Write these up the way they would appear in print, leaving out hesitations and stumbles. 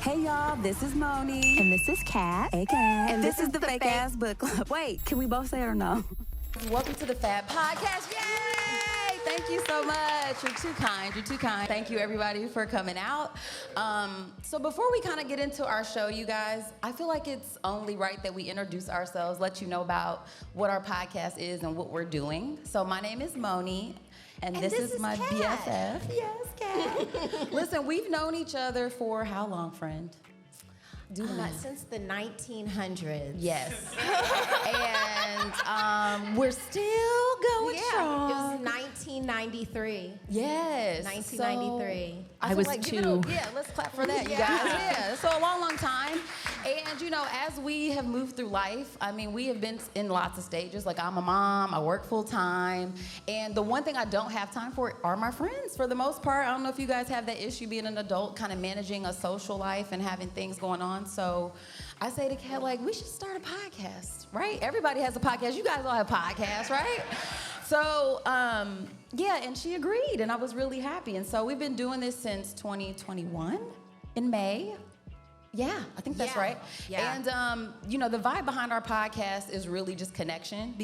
Hey y'all, this is Moni. And this is Kat. Hey Kat. And this is the Fake Ass Book Club. Wait, can we both say it or no? Welcome to the F.A.B podcast. Yay! Thank you so much. You're too kind. You're too kind. Thank you, everybody, for coming out. So before we kind of get into our show, you guys, I feel like it's only right that we introduce ourselves, let you know about what our podcast is and what we're doing. So my name is Moni, and this is my Kat. BFF. Yes, Kat. Listen, we've known each other for how long, friend? Since the 1900s. Yes. And we're still going strong. It was 1993. Yes. 1993. So, I was was like, two. Let's clap for that, you guys. Yeah, so a long, long time. And, you know, as we have moved through life, I mean, we have been in lots of stages. Like, I'm a mom, I work full time. And the one thing I don't have time for are my friends, for the most part. I don't know if you guys have that issue being an adult, kind of managing a social life and having things going on. So I say to Kat, like, we should start a podcast, right? Everybody has a podcast. You guys all have podcasts, right? So, yeah, and she agreed, and I was really happy. And so we've been doing this since 2021 in May. Yeah, I think that's right. Yeah. And, you know, the vibe behind our podcast is really just connection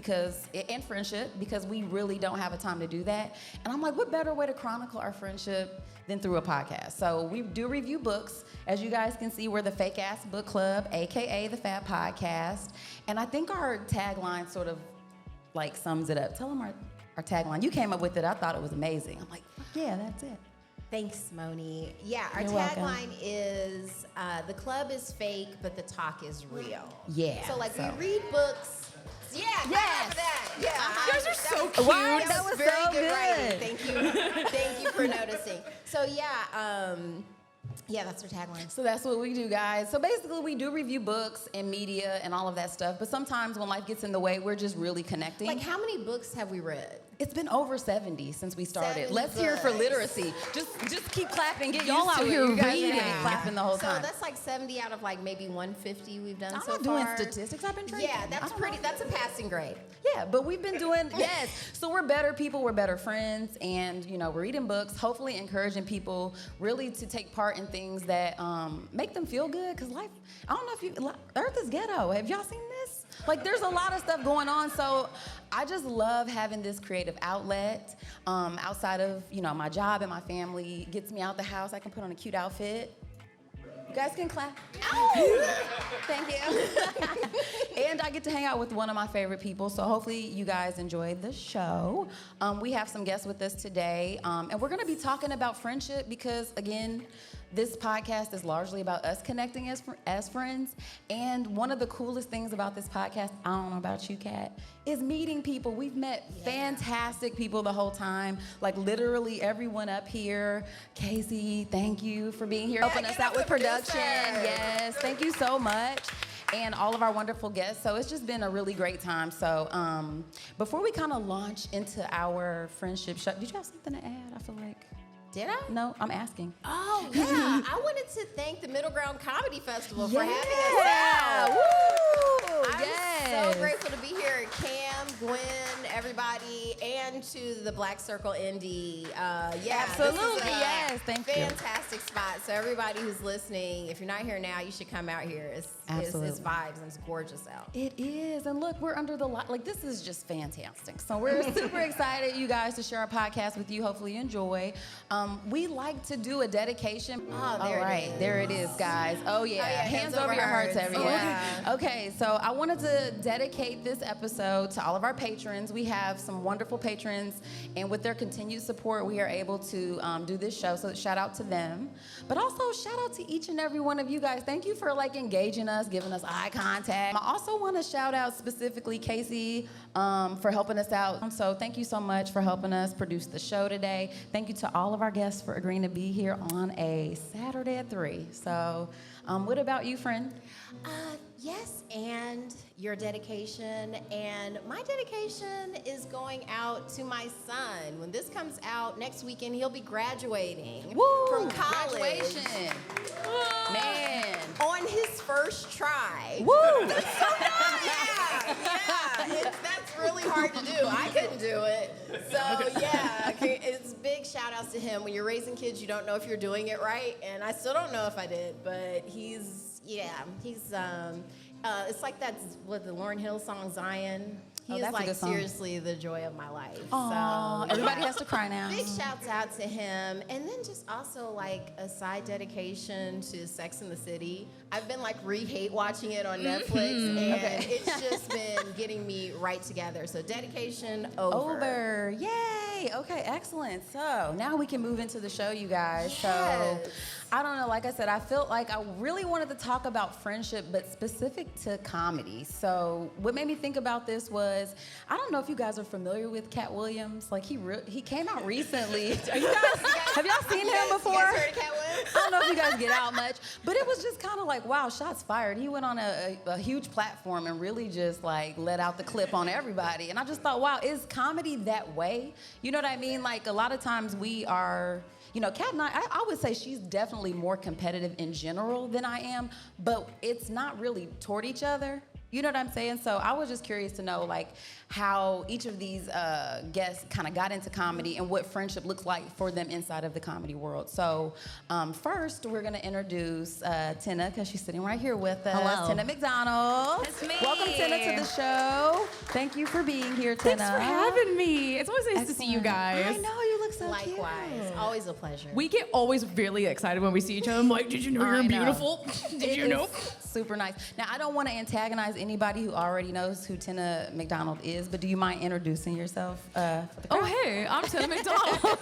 and friendship, because we really don't have a time to do that. And I'm like, what better way to chronicle our friendship than through a podcast? So we do review books. As you guys can see, we're the Fake Ass Book Club, a.k.a. the F.A.B podcast. And I think our tagline sort of, like, sums it up. Tell them our tagline. You came up with it. I thought it was amazing. I'm like, yeah, that's it. Thanks, Moni. Yeah, our You're tagline welcome. is, the club is fake, but the talk is real. Yeah. So, like, we read books. Yeah, Yes. for that. Yeah. You guys are so cute. That, That was was very so good writing. good. Thank you. Thank you for noticing. So, yeah, that's our tagline. So that's what we do, guys. So basically, we do review books and media and all of that stuff. But sometimes when life gets in the way, we're just really connecting. Like, how many books have we read? It's been over 70 since we started. 70 Let's hear it for books. literacy. Just keep clapping. Get Y'all used to out it. here You guys reading. have been clapping the whole So time. that's like 70 out of like maybe 150 we've done I'm so not far. doing statistics. I've been drinking. Yeah, that's pretty. That's a passing grade. Yeah, but we've been doing, yes. So we're better people, we're better friends, and, you know, we're reading books, hopefully encouraging people really to take part in things that make them feel good, because life, I don't know if you, Earth is ghetto. Have y'all seen this? Like, there's a lot of stuff going on, so I just love having this creative outlet outside of, you know, my job and my family. It gets me out the house. I can put on a cute outfit. You guys can clap. Thank you. And I get to hang out with one of my favorite people, so hopefully you guys enjoyed the show. We have some guests with us today, and we're going to be talking about friendship because, again, this podcast is largely about us connecting as friends. And one of the coolest things about this podcast, I don't know about you, Kat, is meeting people. We've met fantastic people the whole time. Like, literally everyone up here. Casey, thank you for being here, helping us out with production. Yes, thank you so much. And all of our wonderful guests. So it's just been a really great time. So before we kind of launch into our friendship show, did you have something to add? I feel like. Did I? No, I'm asking. Oh, yeah. I wanted to thank the Middle Ground Comedy Festival for having us Yeah. out. Woo! I'm Yes. so grateful to be here. Cam, Gwen, everybody, and to the Black Circle Indy. Yeah, Absolutely, this is a yes, thank you. fantastic spot. So everybody who's listening, if you're not here now, you should come out here. It's Absolutely. vibes and it's gorgeous out. It is. And look, we're under the light. Like, this is just fantastic. So we're super excited, you guys, to share our podcast with you. Hopefully you enjoy. We like to do a dedication. Oh, there All it right, is. there it is, guys. Oh, yeah. Hands over your hearts, everyone. Yeah. Okay, so I wanted to dedicate this episode to all of our patrons. We have some wonderful patrons, and with their continued support, we are able to do this show. So shout out to them. But also shout out to each and every one of you guys. Thank you for, like, engaging us, giving us eye contact. I also want to shout out specifically Casey for helping us out. So thank you so much for helping us produce the show today. Thank you to all of our guests for agreeing to be here on a Saturday at 3. So what about you, friend? Yes, and your dedication. And my dedication is going out to my son. When this comes out next weekend, he'll be graduating from college. Graduation. Man. On his first try. Woo! Yeah. That's really hard to do. I couldn't do it. So, yeah, it's big shout outs to him. When you're raising kids, you don't know if you're doing it right, and I still don't know if I did, but he's it's like the Lauryn Hill song Zion. He is like seriously the joy of my life. Aww, so everybody has to cry now. Big shouts out to him, and then just also like a side dedication to Sex and the City. I've been like re-hate watching it on Netflix, and it's just been getting me right together. So dedication over. Yay! Okay, excellent. So now we can move into the show, you guys. Yes. So I don't know. Like I said, I felt like I really wanted to talk about friendship, but specific to comedy. So what made me think about this was, I don't know if you guys are familiar with Cat Williams. Like he came out recently. Are you guys? Have y'all seen him before? You guys heard of Cat Williams? I don't know if you guys get out much, but it was just kind of like, wow, shots fired. He went on a huge platform and really just like let out the clip on everybody. And I just thought, wow, is comedy that way? You know what I mean? Like a lot of times we are, you know, Kat and I would say she's definitely more competitive in general than I am, but it's not really toward each other. You know what I'm saying? So I was just curious to know, like, how each of these guests kind of got into comedy and what friendship looks like for them inside of the comedy world. So first, we're going to introduce Tina, because she's sitting right here with us. Hello. Tina McDonald. That's me. Welcome, Tina, to the show. Thank you for being here, Tina. Thanks for having me. It's always nice to see you guys. I know, you look so cute. Likewise, always a pleasure. We get always really excited when we see each other. I'm like, did you know you're beautiful? Did you know? Super nice. Now, I don't want to antagonize anybody who already knows who Tina McDonald is, but do you mind introducing yourself for the crowd? Oh, hey, I'm Tina McDonald.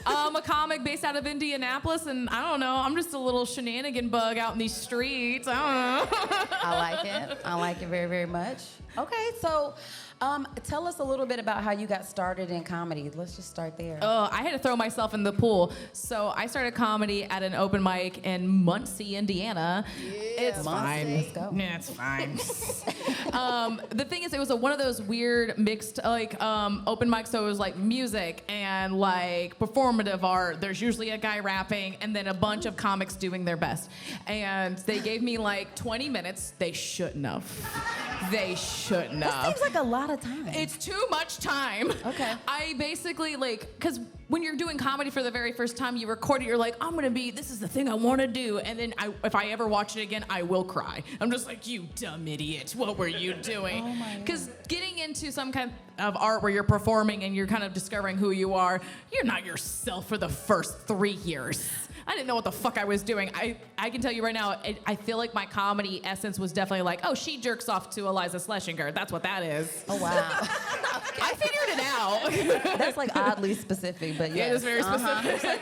I'm a comic based out of Indianapolis, and I don't know, I'm just a little shenanigan bug out in these streets. I don't know. I like it. I like it very, very much. Okay, so tell us a little bit about how you got started in comedy. Let's just start there. I had to throw myself in the pool. So I started comedy at an open mic in Muncie, Indiana. It's fine. Let's go. Yeah, it's fine. The thing is, it was one of those weird mixed open mics. So it was like music and like performative art. There's usually a guy rapping and then a bunch of comics doing their best. And they gave me like 20 minutes. They shouldn't have. They shouldn't have. That seems like a lot of time. It's too much time. Okay. I basically because when you're doing comedy for the very first time, you record it, you're like, this is the thing I want to do. And then if I ever watch it again, I will cry. I'm just like, you dumb idiot. What were you doing? Oh my God. Because getting into some kind of art where you're performing and you're kind of discovering who you are, you're not yourself for the first 3 years. I didn't know what the fuck I was doing. I can tell you right now, I feel like my comedy essence was definitely like, oh, she jerks off to Eliza Schlesinger. That's what that is. Oh, wow. I figured it out. That's like oddly specific, but yes. It is very specific.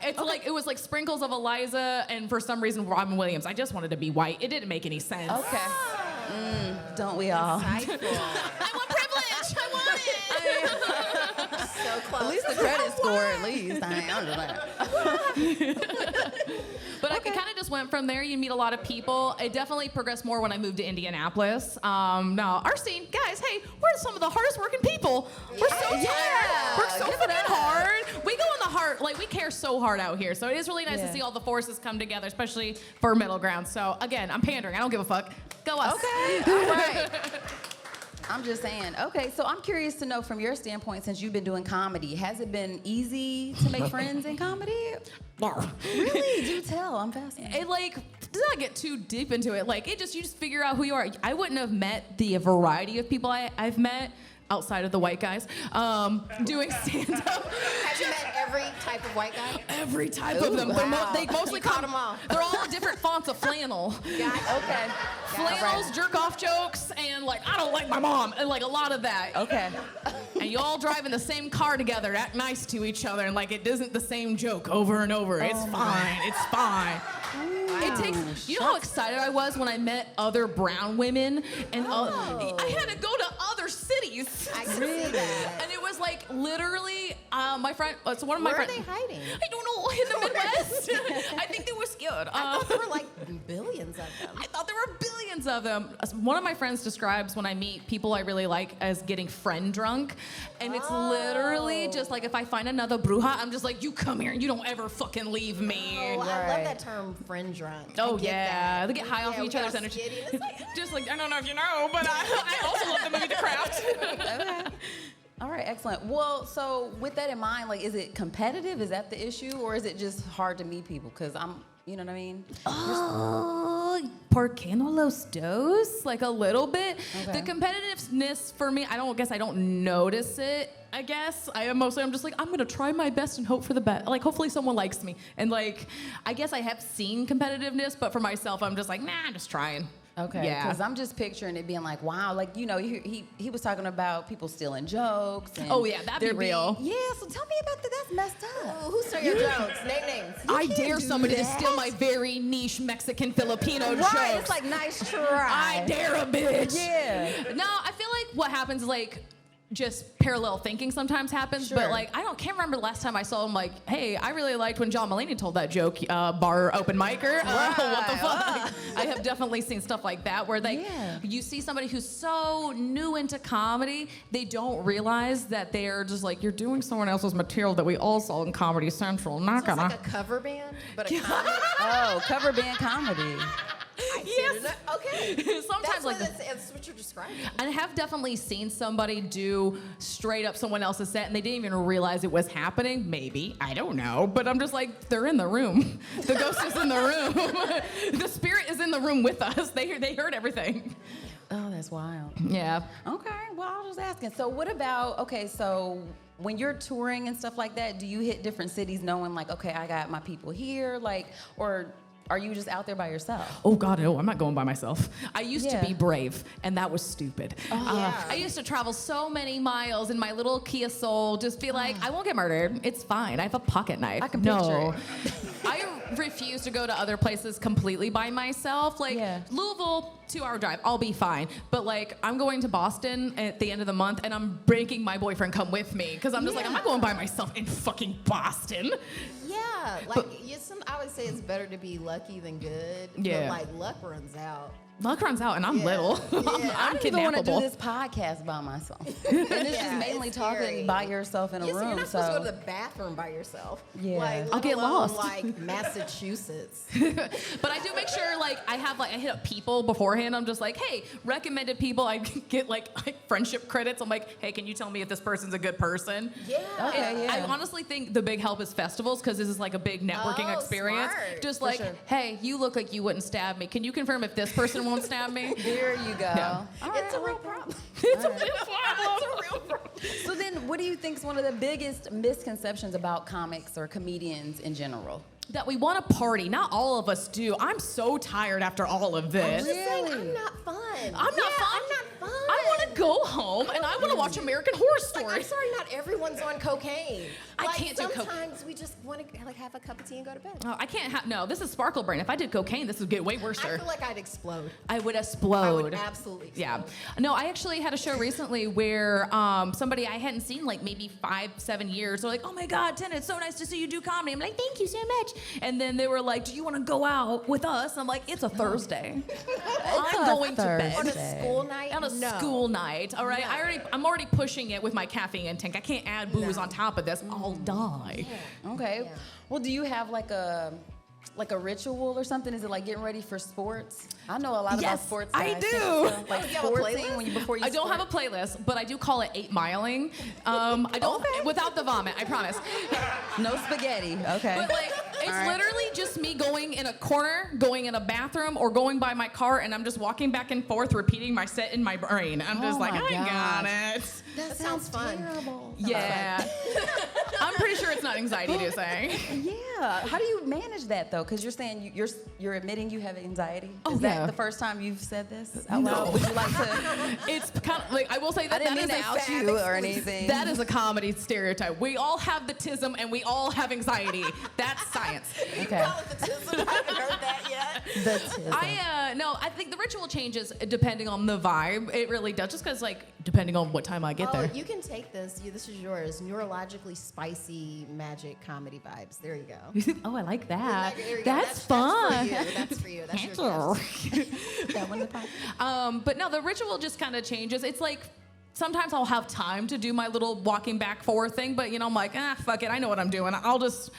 It's like, it was like sprinkles of Eliza and for some reason Robin Williams. I just wanted to be white. It didn't make any sense. Okay. Don't we all? Insightful. I want privilege. I want it. So close. At least the credit score, at least. I'm just like... But it kind of just went from there. You meet a lot of people. It definitely progressed more when I moved to Indianapolis. Now, our scene, guys, hey, we're some of the hardest working people. We're so tired. We're so fucking hard. We go in the heart. Like, we care so hard out here. So it is really nice to see all the forces come together, especially for middle ground. So, again, I'm pandering. I don't give a fuck. Go us. Okay, all right. I'm just saying. Okay, so I'm curious to know from your standpoint, since you've been doing comedy, has it been easy to make friends in comedy? No. Really? Do tell. I'm fascinated. It does not get too deep into it. You just figure out who you are. I wouldn't have met the variety of people I've met outside of the white guys doing stand-up. Have you met every type of white guy? Every type Ooh, of them. wow. They mostly You caught come. them all. They're all different fonts of flannel. Gotcha. Okay. Flannels, jerk-off jokes, and I don't like my mom, and a lot of that. Okay. And you all drive in the same car together, act nice to each other, and it isn't the same joke over and over. It's fine. It's fine. It takes. You know how excited I was when I met other brown women, and I had to go to other cities. I can see that. And it was literally my friend. It's one of my Where friends. are they hiding? I don't know. In the Midwest. I think they were scared. I thought there were billions of them. I thought there were billions of them. One of my friends describes when I meet people I really like as getting friend drunk. And it's literally just if I find another bruja, I'm just like, you come here and you don't ever fucking leave me. Oh, I love that term, friend drunk. Oh, I get yeah. that. They get high off we each get other's all energy. skitty, and it's Just I don't know if you know, but I also love the movie The Craft. All right, excellent. Well, so with that in mind, like, is it competitive? Is that the issue, or is it just hard to meet people? Because you know what I mean? ¿Por qué no los dos? Like a little bit. Okay. The competitiveness for me, I don't notice it. I guess I'm just like, I'm gonna try my best and hope for the best. Like, hopefully someone likes me. And like, I guess I have seen competitiveness, but for myself, I'm just like, nah, I'm just trying. Okay, Yeah. because I'm just picturing it being like, wow, like, you know, he was talking about people stealing jokes. And Oh, yeah, that'd be real. Yeah, so tell me about that. That's messed up. Who stole your jokes? Name names. I can't dare do somebody that. to steal my very niche Mexican Filipino Right, jokes. it's like, nice try. I dare a bitch. Yeah. No, I feel like what happens is like just parallel thinking sometimes happens, Sure. but like can't remember the last time I saw him like, hey, I really liked when John Mulaney told that joke, bar open micer. What the fuck? I have definitely seen stuff like that where like you see somebody who's so new into comedy, they don't realize that they're just like, you're doing someone else's material that we all saw in Comedy Central. Not So it's gonna. like a cover band, but a comedy. Oh, cover band comedy. I see Yes. it. Okay. Sometimes like that's what you're describing. I have definitely seen somebody do straight up someone else's set and they didn't even realize it was happening. Maybe. I don't know. But I'm just like, they're in the room. The ghost is in the room. The spirit is in the room with us. They heard everything. Oh, that's wild. Yeah. Okay, well, I was just asking. So what about, okay, so when you're touring and stuff like that, do you hit different cities knowing like, okay, I got my people here, like, or are you just out there by yourself? Oh God, no, I'm not going by myself. I used to Yeah. be brave, and that was stupid. Yeah. I used to travel so many miles in my little Kia Soul, just be like, I won't get murdered. It's fine. I have a pocket knife. I can no. picture it. I refuse to go to other places completely by myself. Like Yeah. Louisville, 2-hour drive, I'll be fine. But like, I'm going to Boston at the end of the month, and I'm making my boyfriend come with me because I'm just like, I'm not going by myself in fucking Boston. Yeah, like I would say it's better to be lucky than good. Yeah. But like luck runs out. Luck runs out, and I'm Yeah. little. Yeah. I I'm don't even want to do kidnappable. this podcast by myself. And it's just Yeah, mainly it's talking scary. by yourself in a Yeah, so room. you're not supposed to go to the bathroom by yourself. Yeah. Like, I'll let get alone, lost. Like Massachusetts. But I do make sure, like, I hit up people beforehand. I'm just like, hey, recommended people. I get like friendship credits. I'm like, hey, can you tell me if this person's a good person? Yeah. Okay, I yeah. honestly think the big help is festivals because this is like a big networking Oh, experience. smart. Just For like, sure. hey, you look like you wouldn't stab me. Can you confirm if this person won't stab me? There you go. Yeah. All right, It's a I real like that. problem. It's a real problem. It's a real problem. So then, what do you think is one of the biggest misconceptions about comics or comedians in general? That we want to party. Not all of us do. I'm so tired after all of I'm this. just saying, Really? I'm not fun. I'm not fun. I'm not fun. I want to go home and I want to watch American Horror Like, Story. I'm sorry, not everyone's on cocaine. I Like, can't do coke. Sometimes we just want to like have a cup of tea and go to bed. Oh, I can't have, no, this is sparkle brain. If I did cocaine, this would get way worse. I feel like I'd explode. I would explode. I would absolutely explode. Yeah. No, I actually had a show recently where somebody I hadn't seen like maybe 5-7 years. They're like, oh my God, Tina, it's so nice to see you do comedy. I'm like, thank you so much. And then they were like, do you want to go out with us? I'm like, it's a Thursday. I'm a going to bed. On a Thursday. school night? On a No. school night, all right? I'm already pushing it with my caffeine intake. I can't add booze No. on top of this. I'll die. Okay. Yeah. Well, do you have like a ritual or something? Is it like getting ready for sports? I know a lot about Yes, sports. I guys. do. So, like You have a sportsing playlist? before you. I don't sport? have a playlist, but I do call it 8-miling. I don't without the vomit. I promise. No spaghetti. Okay. But like, it's All right. literally just me going in a corner, going in a bathroom, or going by my car, and I'm just walking back and forth, repeating my set in my brain. I'm just Oh like, my I got gosh. it. That sounds fun. terrible. Yeah. I'm pretty sure it's not anxiety inducing. Yeah. How do you manage that though? Because you're saying you're admitting you have anxiety. Oh, Is that yeah. the first time you've said this out loud? Would you like to? It's kind of like I will say I that didn't that mean is to a out fact. you or anything. That is a comedy stereotype. We all have the tism and we all have anxiety. That's science. Okay. Call it the tism. I haven't heard that yet. The tism. I think the ritual changes depending on the vibe. It really does, just because like depending on what time I get Oh, there. you can take this. This is yours. Neurologically spicy magic comedy vibes. There you go. Oh, I like that. There you go. That's fun. That's for you. That's your gift. that one. But no, the ritual just kind of changes. It's like sometimes I'll have time to do my little walking back forth thing, but I'm like, fuck it. I know what I'm doing. I'll just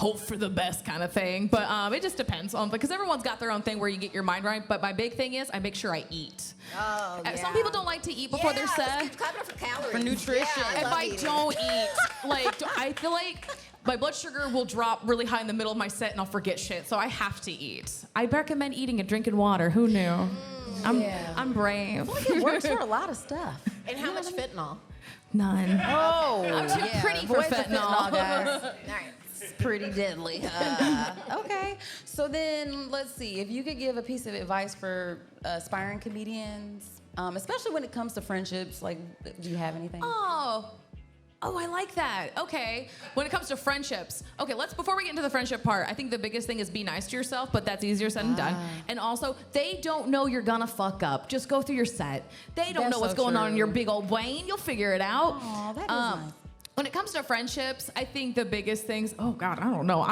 hope for the best kind of thing. But it just depends on, because everyone's got their own thing where you get your mind right. But my big thing is I make sure I eat. Oh, yeah. Some people don't like to eat before they're set. Let's keep clapping up for calories. For nutrition. Yeah, If love I eating. don't eat, I feel like my blood sugar will drop really high in the middle of my set and I'll forget shit. So I have to eat. I recommend eating and drinking water. Who knew? I'm brave. It works for a lot of stuff. And how much fentanyl? None. Oh, I'm too pretty for Avoid the fentanyl. guys. All right. It's pretty deadly. Okay, so then let's see. If you could give a piece of advice for aspiring comedians, especially when it comes to friendships, like, do you have anything? Oh, I like that. Okay. When it comes to friendships, okay, before we get into the friendship part, I think the biggest thing is be nice to yourself, but that's easier said than done. And also, they don't know you're gonna fuck up. Just go through your set. They don't That's know what's so going on in true. your big old brain. You'll figure it out. Aw, that is nice. When it comes to friendships, I think the biggest things, oh God, I don't know.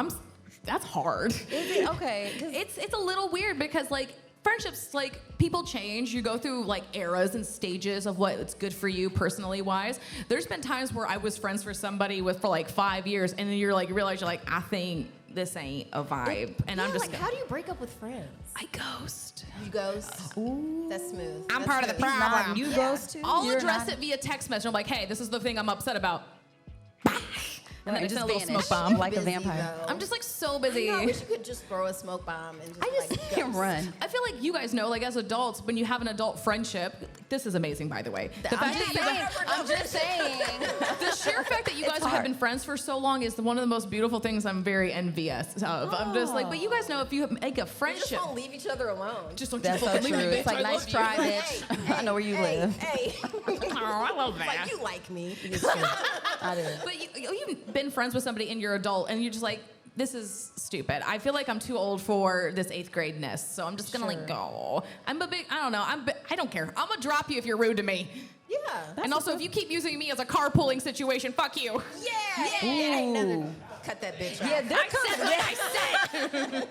That's hard. Is it? Okay. It's a little weird because like friendships, like people change. You go through like eras and stages of what's good for you personally wise. There's been times where I was friends for somebody for like 5 years, and then you realize you're like, I think this ain't a vibe, and I'm just like, how do you break up with friends? I ghost. You ghost? Ooh. That's smooth. I'm That's part of the smooth. problem. You ghost too? I'll You're address not- it via text message. I'm like, hey, this is the thing I'm upset about. And then I Just send a little vanish, smoke bomb. like a Busy, vampire. though. I'm just like so I busy. know, I wish you could just throw a smoke bomb and just, I just like, can't ghost. run. I feel like you guys know, like as adults, when you have an adult friendship, this is amazing, by the way. The fact that you guys, I'm just saying. the sheer fact that you guys have been friends for so long is one of the most beautiful things I'm very envious of. I'm just like, but you guys know if you make a You just friendship, won't leave each other alone. just don't That's you so fucking true. leave me, It's bitch. like, I nice love try, you. bitch. I know where you live. Hey. Oh, I love that. Like, you like me. I do. But you've been friends with somebody and you're adult, and you're just like, this is stupid. I feel like I'm too old for this 8th grade-ness, so I'm just gonna like go. I don't know. I don't care. I'm gonna drop you if you're rude to me. Yeah. And also, if you keep using me as a carpooling situation, fuck you. Yeah. Ain't nothing. Cut that bitch Yeah, out. there I comes. said what I said.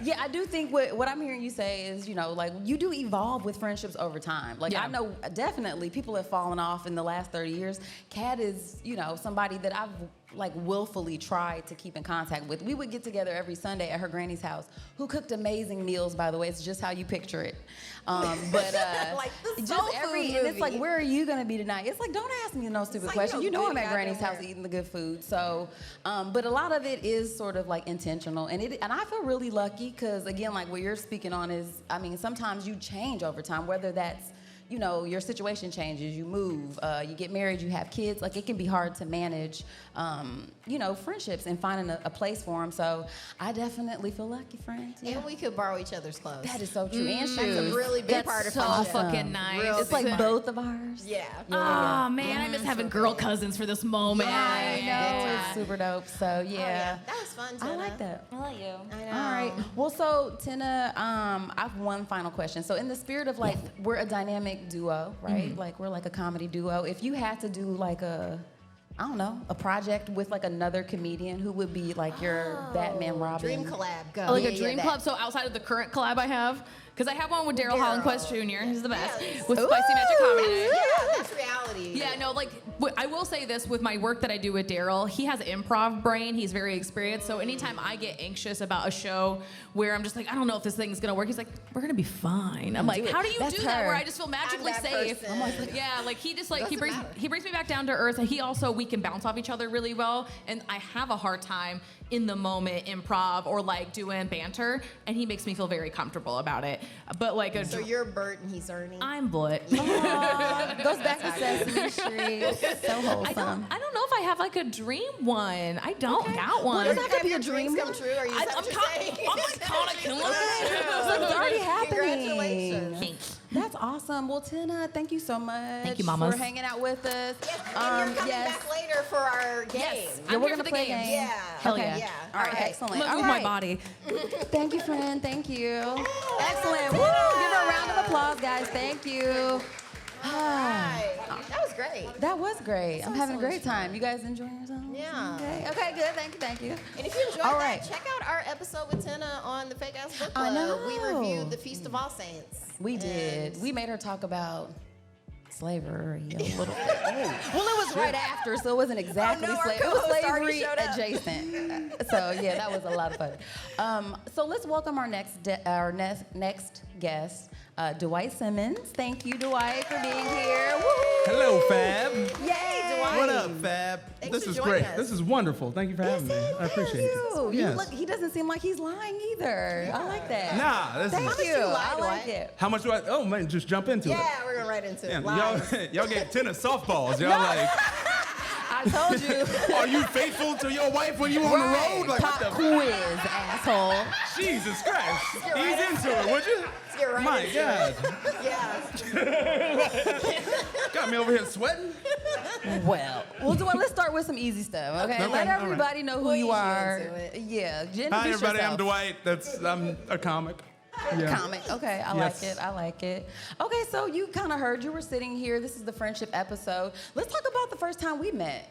Yeah, I do think what I'm hearing you say is, like you do evolve with friendships over time. Like Yeah. I know definitely people have fallen off in the last 30 years. Kat is, somebody that I've like willfully tried to keep in contact with. We would get together every Sunday at her granny's house, who cooked amazing meals, by the way. It's just how you picture it. But Like the just soul food and it's like, movie. where are you gonna be tonight? It's like, don't ask me no stupid like, questions. You know I'm good at Granny's goddamn house where. eating the good food. So, but a lot of it is sort of like intentional, and I feel really lucky because again, like what you're speaking on is, I mean, sometimes you change over time, whether that's your situation changes, you move, you get married, you have kids. Like it can be hard to manage, friendships and finding a place for them. So I definitely feel lucky, friends. Yeah. And we could borrow each other's clothes. That is so true. And That's shoes. a really big part of so friendship. fucking nice. Real It's big like part. both of ours. Yeah. Oh man, I miss having girl cousins for this moment. I know, Yeah. it's super dope. So Oh, yeah. That was fun, I Tina. like that. I like you. I know. All right. Well, so Tina, I have one final question. So in the spirit of like, we're a dynamic duo, right? Like we're like a comedy duo. If you had to do like a project with like another comedian, who would be like your Batman Robin? Dream collab. Go. Like Yeah, a dream that. club. So outside of the current collab I have, because I have one with Daryl Holland-Quest Jr. He's the best. Yes. With Spicy Magic Comedy Night. Yeah, that's reality. Yeah, no, like I will say this with my work that I do with Daryl, he has an improv brain. He's very experienced. So anytime I get anxious about a show where I'm just like, I don't know if this thing's gonna work, he's like, we're gonna be fine. I'm like, it. how do you That's do that? her. Where I just feel magically that safe. person. I'm like, Yeah, like he just like he Doesn't matter. brings me back down to earth, and we can bounce off each other really well. And I have a hard time in the moment improv or like doing banter, and he makes me feel very comfortable about it. But like So you're Bert and he's Ernie. I'm Blut. Aw, goes back to Sesame Street. So wholesome. I don't know if I have like a dream one. I don't got one. does that have to be your a dream dreams come one? true? Are you I'm saying? kind of killing It's already happening. Congratulations. That's awesome. Well, Tina, thank you so much. Thank you, mamas. for hanging out with us. And you're coming back later for our game. Yes. Yeah, I'm we're here gonna for the play games. games. Yeah. Hell Okay. yeah. Yeah. All right, excellent. I'm gonna All move my right. body. Thank you, friend. Thank you. Excellent. Woo! Give her a round of applause, guys. Thank you. Right. That was great. That was great. I'm having a so great much time. You guys enjoying yourselves? Yeah. Okay, good. Thank you. Thank you. And if you enjoyed All that, right. check out our episode with Tina on the Fake Ass Book I Club. know. We reviewed the Feast of All Saints. We And did. We made her talk about slavery a little bit. Well, it was right after, so it wasn't exactly our slavery. It was co-host already slavery showed up. adjacent. So yeah, that was a lot of fun. So let's welcome our next guest, Dwight Simmons. Thank you, Dwight, for being here. Woo-hoo. Hello, Fab. Yay, Dwight. What up, Fab? Thanks This for is joining great. us. This is wonderful. Thank you for having me. I appreciate it. You Yes. look, he doesn't seem like he's lying either. I like that. Nah, this Thank is. you. you lie, I like Dwight? it. How much do I? Oh man, just jump into it. Yeah, we're going right into Damn, it. Lies. y'all get tennis softballs. Y'all like, I told you. are you faithful to your wife when you on the road? Like, Pop what the? quiz, asshole. Jesus Christ. get right Ease into it, would you? Let's get right My into God. it. Yeah. Got me over here sweating. Well, Dwight, let's start with some easy stuff, okay? Okay, Let all right. everybody know who We'll you ease you are. into it. Yeah, introduce Hi, everybody. yourself. I'm Dwight. I'm a comic. Yeah. Comic. Okay, I Yes. like it. I like it. Okay, so you kind of heard you were sitting here. This is the friendship episode. Let's talk about the first time we met.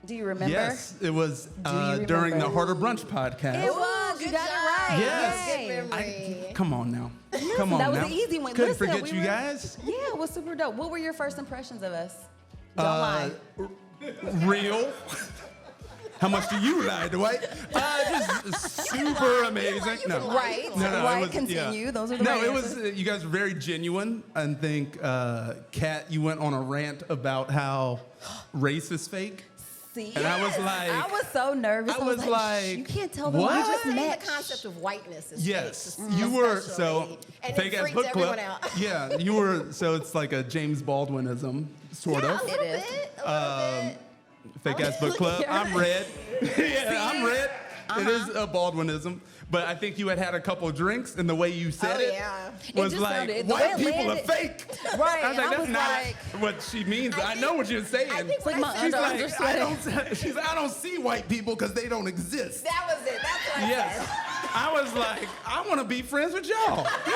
Do you remember? Yes, it was you during the remember? Harder Brunch podcast. It was. You good got job. it right. Yes. Yay. Good memory. Come on now. Come on that was now. an easy one. Couldn't Listen, forget we you were- guys. Yeah, it was super dope. What were your first impressions of us? Don't lie. Real. How much do you lie, Dwight? Just super amazing. You can lie. Right. No, Right, it was, continue. Those are the No, right it was. answers. You guys were very genuine. I think, Kat, you went on a rant about how race is fake. See? And I was like- I was so nervous. I was "Shh, like, you can't tell them we what? just I think met. the concept of whiteness is Yes, fake, you were especially. so And fake it ass freaked book everyone club. out. Yeah, you were so it's like a James Baldwinism sort Yeah, of. a little It is. bit. A little bit. Fake ass book club. I'm red. Yeah, I'm red. It is Uh-huh. a Baldwinism. But I think you had a couple of drinks, and the way you said Oh, it yeah. It was just like, sounded- the way white it people landed- are fake. Right, I was and I like, that's was not like- what she means. I know what you're saying. I think It's like when my I said She's under- that, under like, sweater. she's like, I don't see white people because they don't exist. that was it. That's what I Yes. said. I was like, I want to be friends with y'all. Yeah,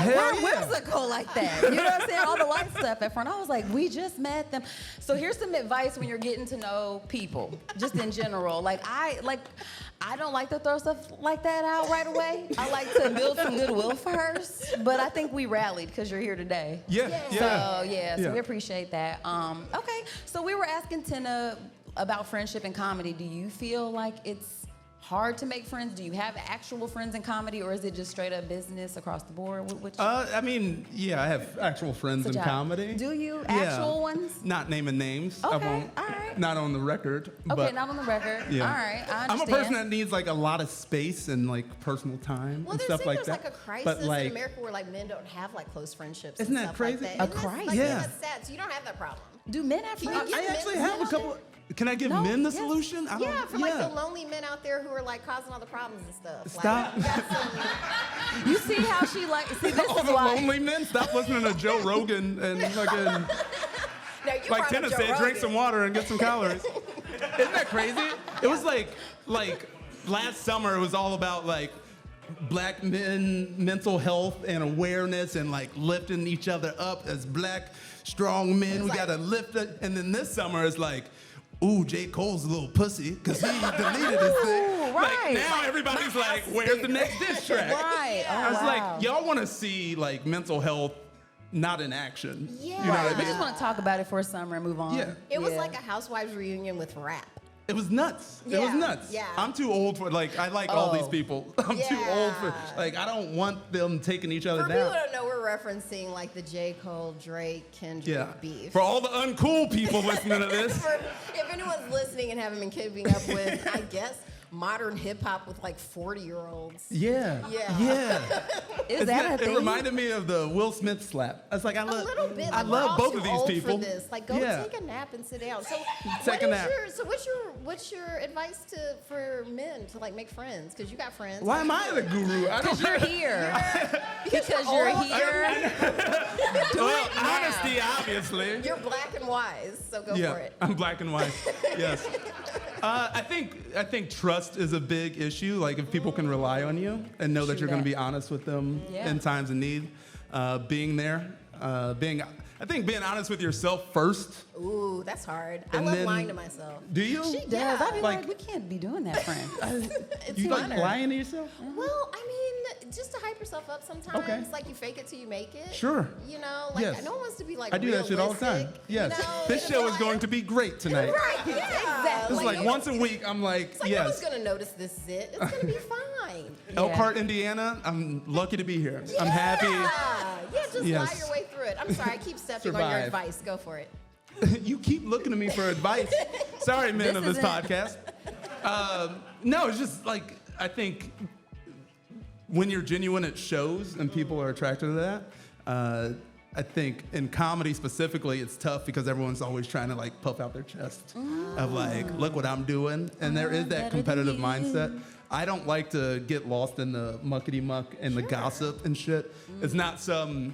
Hell we're yeah. whimsical like that. You know what I'm saying? All the light stuff at front. I was like, we just met them. So here's some advice when you're getting to know people, just in general. I don't like to throw stuff like that out right away. I like to build some goodwill first. But I think we rallied because you're here today. Yeah, So Yeah. we appreciate that. Okay, so we were asking Tina about friendship and comedy. Do you feel like it's hard to make friends? Do you have actual friends in comedy, or is it just straight up business across the board? I mean, yeah, I have actual friends in Good job. comedy. Do you? Yeah. Actual ones? Not naming names. I Okay, won't. all right. Not on the record. Okay, but, not on the record. yeah. All right, I I'm a understand. person that needs like a lot of space and like personal time Well, and there's stuff like there's that. like a crisis but like, in America where like men don't have like close friendships. Isn't and that stuff like crazy? that. A And that's, crisis? Like, Yeah. That's sad. So you don't have that problem. Do men have Can you friends? get I men actually to have a help couple. Can I give No, men the yes. solution? I don't, Yeah, for like the lonely men out there who are like causing all the problems and stuff. Stop. Like, you got some, You see how she like? See, this All is the why. lonely men, stop listening to Joe Rogan and fucking, no, you like brought Tina up Joe said, drink Rogan. some water and get some calories. Isn't that crazy? It was like last summer, it was all about like black men, mental health and awareness and like lifting each other up as black, strong men. We like- gotta lift it. And then this summer, it's like, ooh, J. Cole's a little pussy because he deleted his thing. Ooh, Like right. now everybody's like, where's the next diss track? Right. Oh, I was wow. like, y'all want to see like mental health not in action. Yeah. You know what I We mean? just want to talk about it for a summer and move on. Yeah. It was like a housewives reunion with rap. It was nuts. It was Yeah, nuts. yeah. I'm too old for like I like all these Oh. people. I'm too old for Yeah. like I don't want them taking each other For people who down. don't know, we're referencing like the J. Cole, Drake, Kendrick Yeah. beef. For all the uncool people listening to this. If anyone's listening and haven't been keeping up with, I guess, modern hip hop with like 40-year-olds. Yeah. Yeah. Yeah. Is that a It thing? reminded me of the Will Smith slap. I was like, I A love little bit. I Like, we're all love both too of these old people. For this. Like, go Yeah. take a nap and sit down. So, Take a nap. what's your advice for men to like make friends? Because you got friends. Why am I the guru? I don't Because you're here. Because you're old. here. Well, now. honesty, obviously. You're black and wise, so go Yeah, for it. I'm black and white. Yes. I think trust is a big issue. Like if people can rely on you and know that True you're going that. to be honest with them Yeah. in times of need, being there, being. I think being honest with yourself first. Ooh, that's hard. I And love then- lying to myself. Do you? She does. Yeah. I'd be like, Like- we can't be doing that, friend. It's You like funner. lying to yourself? Well, I mean, just to hype yourself up sometimes. Okay. Like you fake it till you make it. Sure. You know, like Yes. no one wants to be like I do that shit all the time. realistic, Yes. You know? This show is going to be great tonight. Right, yeah. Exactly. It's like no once a week, I'm like, It's like no one's yes. gonna notice this zit. It's gonna be fine. Elkhart, Indiana, I'm lucky to be here. I'm happy. Yeah, just lie Yes. your way through it. I'm sorry, I keep stepping on your Survive. advice. Go for it. You keep looking at me for advice. Sorry, men of this isn't- podcast. No, it's just like, I think when you're genuine, it shows and people are attracted to that. I think in comedy specifically, it's tough because everyone's always trying to like puff out their chest of like, look what I'm doing. And there is that competitive mindset. I don't like to get lost in the muckety muck and the gossip and shit. It's not some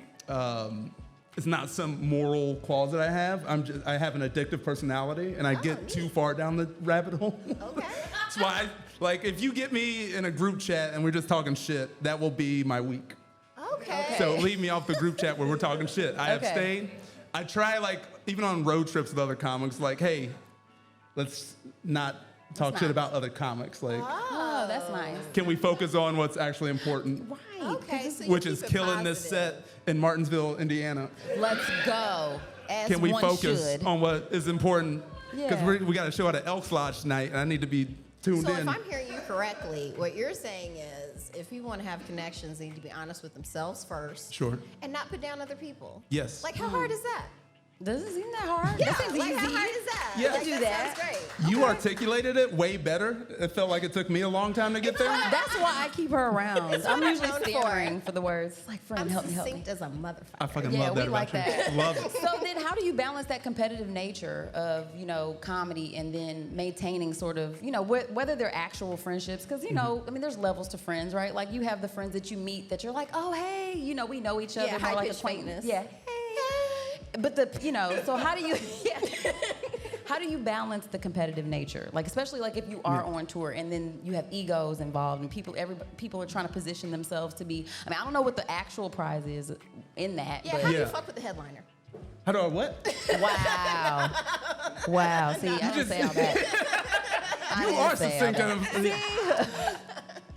moral clause that I have. I have an addictive personality and I get too far down the rabbit hole. Okay. That's why, like, if you get me in a group chat and we're just talking shit, that will be my week. Okay. So leave me off the group chat where we're talking shit. I Okay. abstain. I try, like, even on road trips with other comics, like, hey, let's not talk shit about other comics. Like, Oh, that's nice. can we focus on what's actually important, Right. Okay. So you which keep is it killing this positive. set in Martinsville, Indiana? Let's go. As Can we one focus should. on what is important? Because Yeah. we got a show at the Elks Lodge tonight, and I need to be tuned So in. if I'm hearing you correctly, what you're saying is if people want to have connections, they need to be honest with themselves first. Sure. And not put down other people. Yes. Like how hard is that? Doesn't seem that hard. Yeah, That seems like easy. how hard is that? Yeah. Like, Do that that. sounds great. You articulated it way better. It felt like it took me a long time to get there. That's why I keep her around. It's I'm what I'm usually known for. stammering for the words. Like, friend, I'm help me, help me. succinct as a motherfucker. I fucking Yeah, love that we like about you. that. Love it. So then how do you balance that competitive nature of, comedy and then maintaining sort of, whether they're actual friendships? Because, I mean, there's levels to friends, right? Like you have the friends that you meet that you're like, oh, hey, we know each other. Yeah, more like high-pitched acquaintance. sweetness. Yeah. But so how do you, how do you balance the competitive nature? Like, especially like if you are on tour and then you have egos involved and people are trying to position themselves to be, I mean, I don't know what the actual prize is in that, Yeah, but how do you Yeah. fuck with the headliner? How do I what? wow. Wow. See, I didn't say all that. I You didn't are say all succinct. that.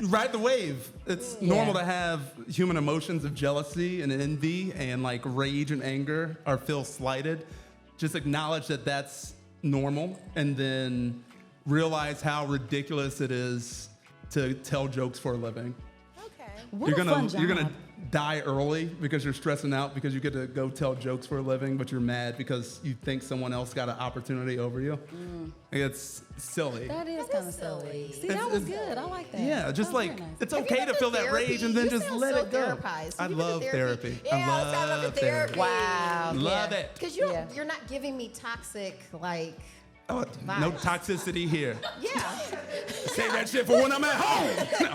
Ride the wave. It's normal to have human emotions of jealousy and envy and like rage and anger or feel slighted. Just acknowledge that that's normal and then realize how ridiculous it is to tell jokes for a living. Okay. What you're a fun you're gonna job. die early because you're stressing out because you get to go tell jokes for a living, but you're mad because you think someone else got an opportunity over you. It's silly. That is That kind of is silly. silly. See, that was good. I like that. Yeah, just That was like very nice. it's Have you okay ever to feel done that rage and then therapy? just You let sound it so go. therapized. I Have you been to love therapy. Yeah, I love love therapy. Wow. Love Yeah. it. Because Yeah. you're not giving me toxic, like, Oh, no vibes. toxicity here. Yeah. Save that shit for when I'm at home. No.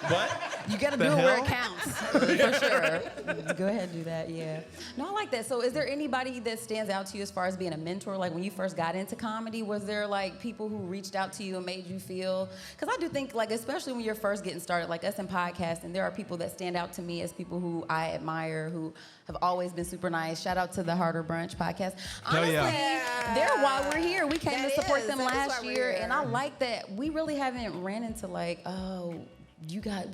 What? You got to The do it where hell? it counts, for sure. Go ahead and do that, yeah. No, I like that. So is there anybody that stands out to you as far as being a mentor? Like when you first got into comedy, was there like people who reached out to you and made you feel? Because I do think like, especially when you're first getting started, like us in podcasting, there are people that stand out to me as people who I admire, who have always been super nice. Shout out to the Harder Brunch podcast. Hell Honestly, yeah. they're why we're here. We came That to support is. them That is last why we're year, here. and I like that we really haven't ran into like, oh, you got,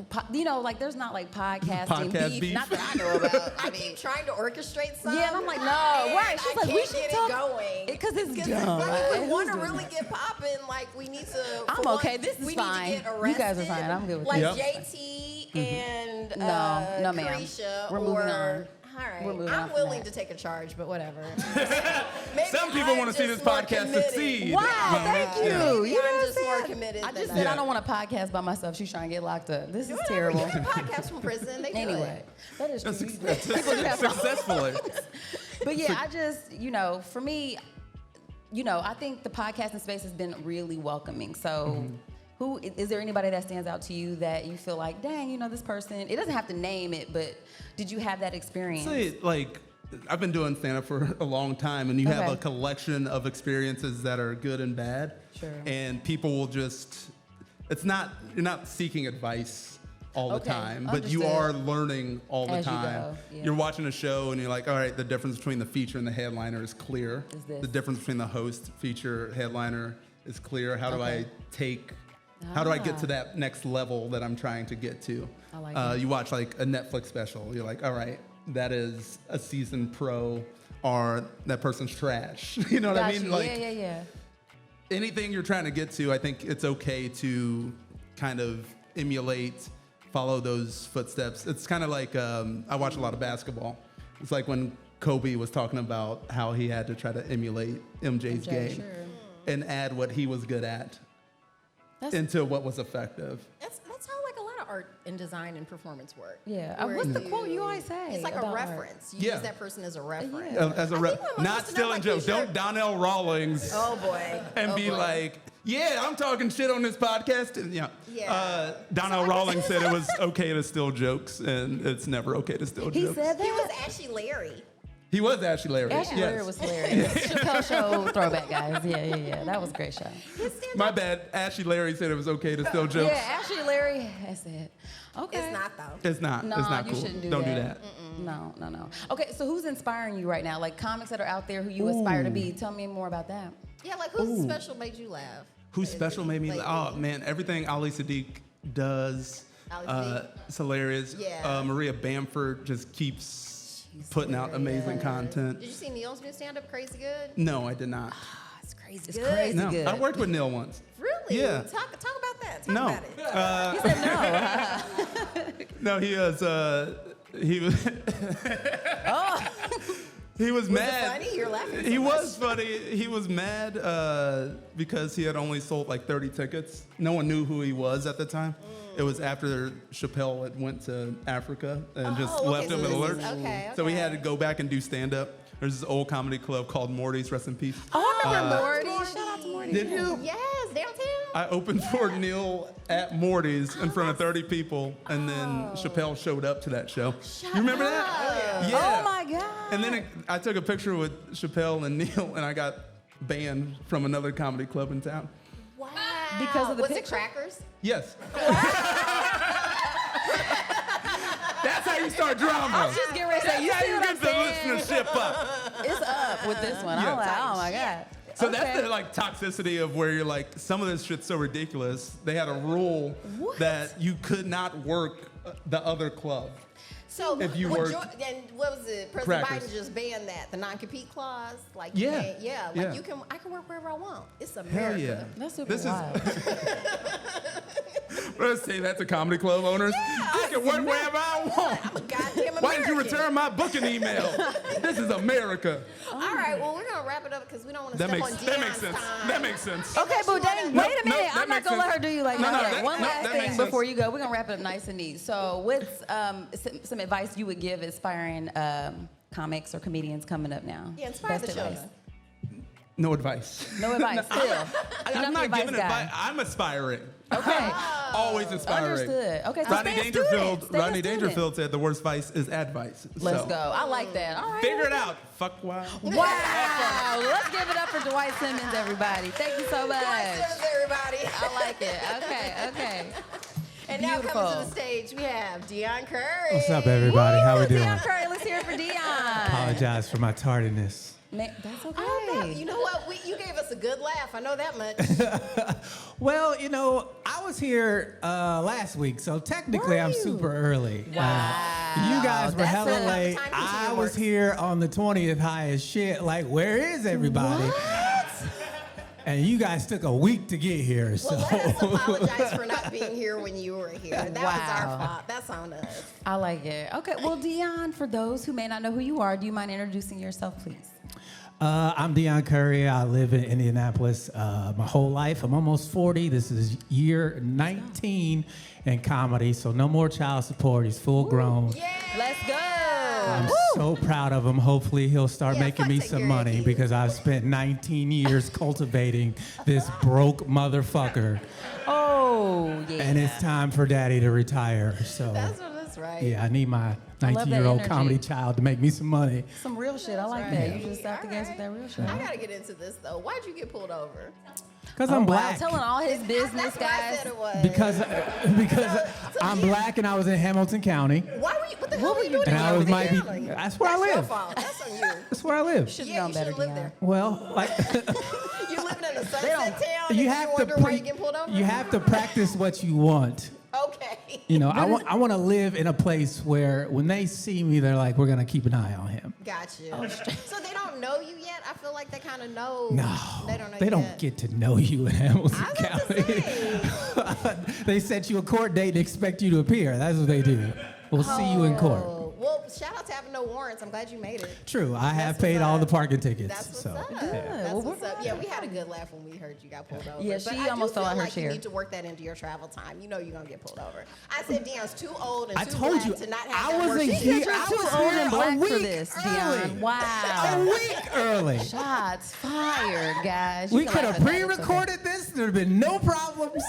like there's not like podcasting Podcast beef, not that I know about. I keep trying to orchestrate something. Yeah, and I'm like, no, and right. She's I like, we can't should get talk. it going. Because it's Because dumb. if Like, we want who's to doing really that? get popping, like we need to. I'm for okay. one, This is we fine. Need to get You guys are arrested, fine. I'm good with like this. JT and No, ma'am. Carisha We're moving or, on. All right. We're moving on I'm from willing that. to take a charge, but whatever. Maybe Some people I'm want to see this just more podcast committed. succeed. Wow, thank you. Maybe You know I'm what just I'm more saying? committed. I just than said Yeah. I don't want to podcast by myself. She's trying to get locked up. This is Whatever, terrible. You can podcast from prison. They do Anyway, it. that is true. Successfully. But yeah, I just, for me, I think the podcasting space has been really welcoming. So who is there anybody that stands out to you that you feel like, dang, this person, it doesn't have to name it, but did you have that experience? Say, like, I've been doing stand-up for a long time, and you have Okay. a collection of experiences that are good and bad. Sure. And people will just, you're not seeking advice all the Okay, time, but you understood. are learning all the As you time. go, yeah. You're watching a show and you're like, all right, the difference between the feature and the headliner is clear. Is this? The difference between the host, feature, headliner is clear. How do Okay. how do I get to that next level that I'm trying to get to? I like it. You watch like a Netflix special, you're like, all right, that is a seasoned pro, or that person's trash. You know what I Gotcha. mean? Like, yeah. anything you're trying to get to, I think it's okay to kind of emulate, follow those footsteps. It's kind of like, I watch a lot of basketball. It's like when Kobe was talking about how he had to try to emulate MJ's game Sure. and add what he was good at into what was effective. That's how like a lot of art and design and performance work. Yeah. Where What's the quote you always say? It's like a about art? reference. You Yeah. use that person as a reference. As a I think my mom not used to know stealing my jokes. t-shirt. Don't Donnell Rawlings Oh boy. and Oh, be boy. like, yeah, I'm talking shit on this podcast. And, Yeah. Donnell Rawlings said it was okay to steal jokes, and it's never okay to steal He jokes. said that. He was Ashy Larry. He was Ashley Larry. Ashley yes. Larry was hilarious. Chappelle Show throwback, guys. Yeah. That was a great show. My bad. Ashley Larry said it was okay to steal jokes. Yeah, Ashley Larry has it. Okay. It's not though. It's not. No, it's not you cool. shouldn't do Don't that. do that. No. Okay, so who's inspiring you right now? Like comics that are out there who you aspire to be. Tell me more about that. Yeah, like who's special made you laugh? Who's special made me? Like, Oh man, everything Ali Sadiq does. Ali Sadiq. It's hilarious. Yeah. Maria Bamford just keeps putting out amazing content. Did you see Neil's new stand-up, Crazy Good? No, I did not. It's crazy It's good. crazy. No, good. I worked with Neil once. Really? Yeah. Talk about that. Talk No. about it. He said no. No, he was. He was. He was mad. Funny? You're laughing. He was funny. He was mad because he had only sold like 30 tickets. No one knew who he was at the time. It was after Chappelle had went to Africa and just okay, left so him in this the is- lurch. okay, So he okay. had to go back and do stand-up. There's this old comedy club called Morty's, rest in peace. Oh, I remember Morty. Shout out to Morty. Did you? Yes, downtown. I opened for Neil at Morty's in front of 30 people, and then Chappelle showed up to that show. You remember that? Yeah. Oh my God. And then I took a picture with Chappelle and Neil, and I got banned from another comedy club in town. Wow. Because of the Was picture? it crackers? Yes. That's how you start drama. I was just getting ready to say, you That's how see you what I'm get the saying? listenership up. It's up with this one. Yeah. I'm like, oh my God. So that's the like toxicity of where you're like, some of this shit's so ridiculous. They had a rule that you could not work the other club. So If you when worked and what was it? President crackers. Biden just banned that, the non-compete clause. Like Yeah. like Yeah. I can work wherever I want. It's Hell America. yeah. That's super This wild. Let's say that to comedy club owners. I can work wherever I want. I'm a goddamn American. Why did you return my booking email? This is America. All right, well we're gonna wrap it up because we don't want to That step makes on that Deion's makes sense. time. That makes sense. Okay, but dang, wait a minute. that I'm not makes gonna let sense. her do you like No, that. that- One no, last that thing makes before sense. you go. We're gonna wrap it up nice and neat. So, what's some advice you would give aspiring comics or comedians coming up now? Yeah, inspire Best the advice. children. No advice. No advice. Still, You're I'm the not advice giving guy. advice. I'm aspiring. Okay. Always inspiring. Understood. Okay, so Rodney stay a Dangerfield. student. Stay a Rodney student. Dangerfield said the worst vice is advice. Let's So, go. I like that. All right. Figure it out. Fuck wow. Wow. Let's give it up for Dwight Simmons, everybody. Thank you so much. Thanks, everybody. I like it. Okay. And now Beautiful. coming to the stage, we have Deion Curry. What's up, everybody? How we doing? Deion Curry. Let's hear it for Deion. Apologize for my tardiness. Man, that's okay. Oh, you know what? You gave us a good laugh. I know that much. Well, I was here last week, so technically Were I'm you? super early. Wow. You guys were That's hella a- late. Time I consuming was work. here on the 20th high as shit. Like, where is everybody? And you guys took a week to get here, so. Well, let us apologize for not being here when you were here. That was our Wow. fault. That's on us. I like it. Okay, well, Deion, for those who may not know who you are, do you mind introducing yourself, please? I'm Deion Curry. I live in Indianapolis my whole life. I'm almost 40. This is year 19 in comedy, so no more child support. He's full grown. Let's go. I'm so proud of him. Hopefully he'll start Yeah, making fuck me take some your money kids. because I've spent 19 years cultivating this broke motherfucker. Oh, yeah. And it's time for daddy to retire. So That's right. yeah, I need my I love that 19-year-old energy. comedy child to make me some money. Some real shit. I like right. that. You just out the gates with that real shit. I gotta get into this though. Why'd you get pulled over? Because I'm black. Telling all his business, That's what I guys. said it was. Because I'm black and I was in Hamilton County. Why were you? What the hell were you doing? And I was in might be. Hamilton County? That's where I That's your live. fault. That's on you. That's where I live. Should've Yeah, known you better, should've lived Deion. there. Well, like You living in a sunset town? you and have you to wonder why you get pulled over? you have to practice what you want. Okay. You know, I want to live in a place where when they see me, they're like, we're gonna keep an eye on him. Got you. So they don't know you yet? I feel like they kind of know. No, They don't know they you don't yet. get to know you in Hamilton I was about to County. say. They set you a court date and expect you to appear. That's what they do. We'll see you in court. Oh, well, shout out to having no warrants. I'm glad you made it. True, I have That's paid what's all up. the parking tickets. That's what's so. up. Good. That's Well, what's we're up. Yeah, we had a good laugh when we heard you got pulled over. Yeah, But she I almost do fell feel out her like chair. You need to work that into your travel time. You know you're gonna get pulled over. I said Deion's too old and I too told black you, to not I have that was work. a She year- said I Too was old here and a black for week this, early. Deion. A Wow. week early. Shots fired, guys. We You can could laugh have at that, it's okay. pre-recorded this. There'd have been no problems.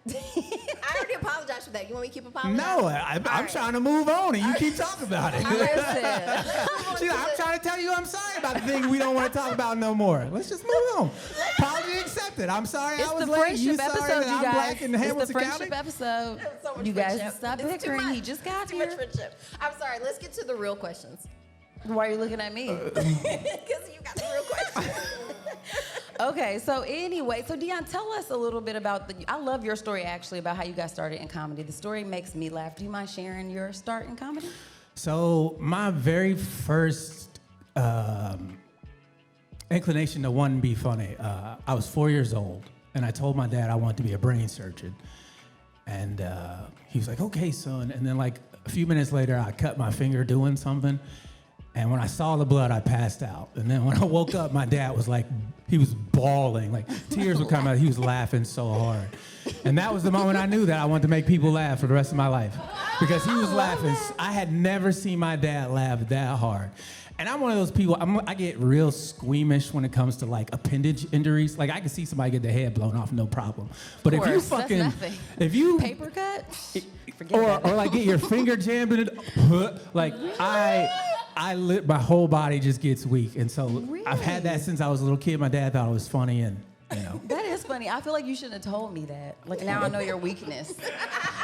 I already apologized for that. You want me to keep apologizing? No, I'm right. trying to move on, and you keep talking about it. Listen. She's like, I'm trying to tell you I'm sorry about the thing we don't want to talk about no more. Let's just move on. Apology accepted. I'm sorry I It's was the late. You friendship sorry episode, that you I'm guys. black in It's Hamilton the friendship County? episode. So much You guys friendship. stop It's too bickering. much. He just got Too much here. friendship. I'm sorry. Let's get to the real questions. Why are you looking at me? Because you got the real questions. Okay, so anyway, so Deion, tell us a little bit about I love your story actually about how you got started in comedy. The story makes me laugh. Do you mind sharing your start in comedy? So my very first inclination to want to be funny, I was 4 years old, and I told my dad I wanted to be a brain surgeon. And he was like, okay, son. And then like a few minutes later, I cut my finger doing something. And when I saw the blood, I passed out. And then when I woke up, my dad was like, he was bawling, like tears would come out. He was laughing so hard. And that was the moment I knew that I wanted to make people laugh for the rest of my life. Because he was laughing. I had never seen my dad laugh that hard. And I'm one of those people, I get real squeamish when it comes to like appendage injuries. Like I can see somebody get their head blown off, no problem. But if you course, that's fucking, nothing. if you, Paper cut? Forget or about it. like get your finger jammed in it, like my whole body just gets weak. And so I've had that since I was a little kid. My dad thought it was funny and, you know. That is funny. I feel like you shouldn't have told me that. Like now I know your weakness.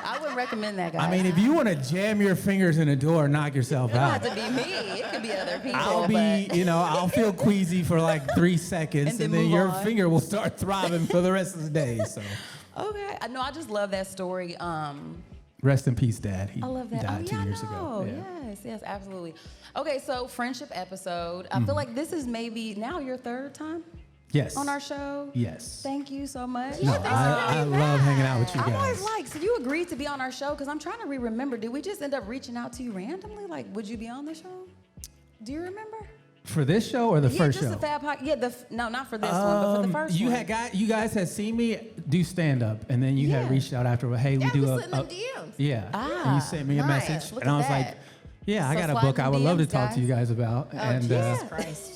I would recommend that, guys. I mean, if you want to jam your fingers in a door, knock yourself it don't out. have to be me. It could be other people. I'll be, but you know, I'll feel queasy for like 3 seconds, And and then then move your on. finger will start throbbing for the rest of the day. So, okay. I know. I just love that story. rest in peace, Dad. He I love that. died Oh, 2 yeah, years I ago. know. Yeah. Yes, absolutely. Okay, so friendship episode. I feel like this is maybe now your third time Yes. on our show. Yes. Thank you so much. No, I love hanging out with you I'm always guys. like, so you agreed to be on our show because I'm trying to remember. Did we just end up reaching out to you randomly? Like, would you be on the show? Do you remember? For this show or the Yeah, first just show? the Fab Pod. Yeah, no, not for this one, but for the first you one. you guys had seen me do stand up, and then you Yeah. had reached out after. Hey, we Yeah, do we a, slid in them DMs. yeah, and you sent me a nice. message, Look and I at was like, that. yeah, I So got a slide book in I would love to DMs, talk to you guys about, and Jesus Christ.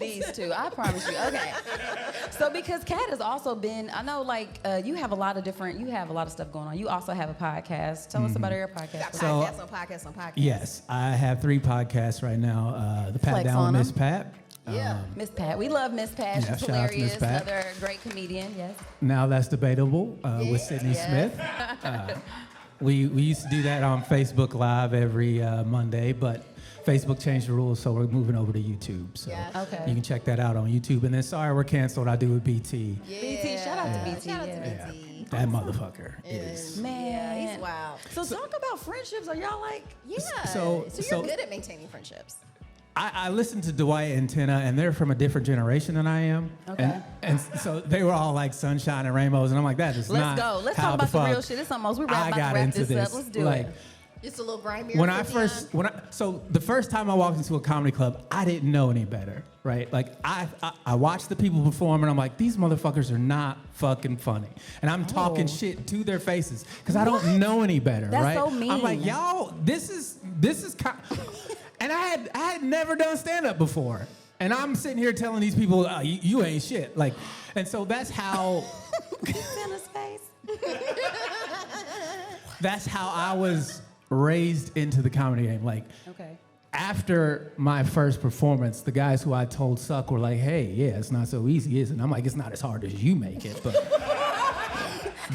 These two, I promise you. Okay. So because Kat has also been, I know like you have a lot of stuff going on. You also have a podcast. Tell us about your podcast. Got So- podcasts on podcasts. yes, I have 3 podcasts right now. The Pat Flex Down on with Miss 'em. Pat. Yeah. Miss Pat. We love Miss Pat. Yeah, She's shout out to hilarious. Miss Pat. Another great comedian. Yes. Now That's Debatable with Sydney Yes. Smith. We used to do that on Facebook Live every Monday, but Facebook changed the rules, so we're moving over to YouTube. So Yes. Okay. you can check that out on YouTube. And then Sorry We're Canceled, I do with BT. BT, shout out to BT. Shout out to yeah. BT. That motherfucker is. Man. Yeah, he's wild. So talk about friendships. Are y'all like? Yeah. So- So you're so- good at maintaining friendships. I listened to Dwight and Tina, and they're from a different generation than I am. Okay. And so they were all like sunshine and rainbows, and I'm like, that is Let's not go. Let's how talk about the fuck real shit. It's almost we're I about got to wrap into this up. Let's do like, it. It's a little grimier. When I for first, Deion. so the first time I walked into a comedy club, I didn't know any better, right? Like I watched the people perform, and I'm like, these motherfuckers are not fucking funny, and I'm talking shit to their faces because I don't know any better, That's right? so mean. I'm like, y'all, this is, and I had never done stand up before, and I'm sitting here telling these people, you ain't shit, like, and so that's how. Santa's face. That's how I was raised into the comedy game. Like, Okay. after my first performance, the guys who I told suck were like, hey, yeah, it's not so easy, is it? And I'm like, it's not as hard as you make it, but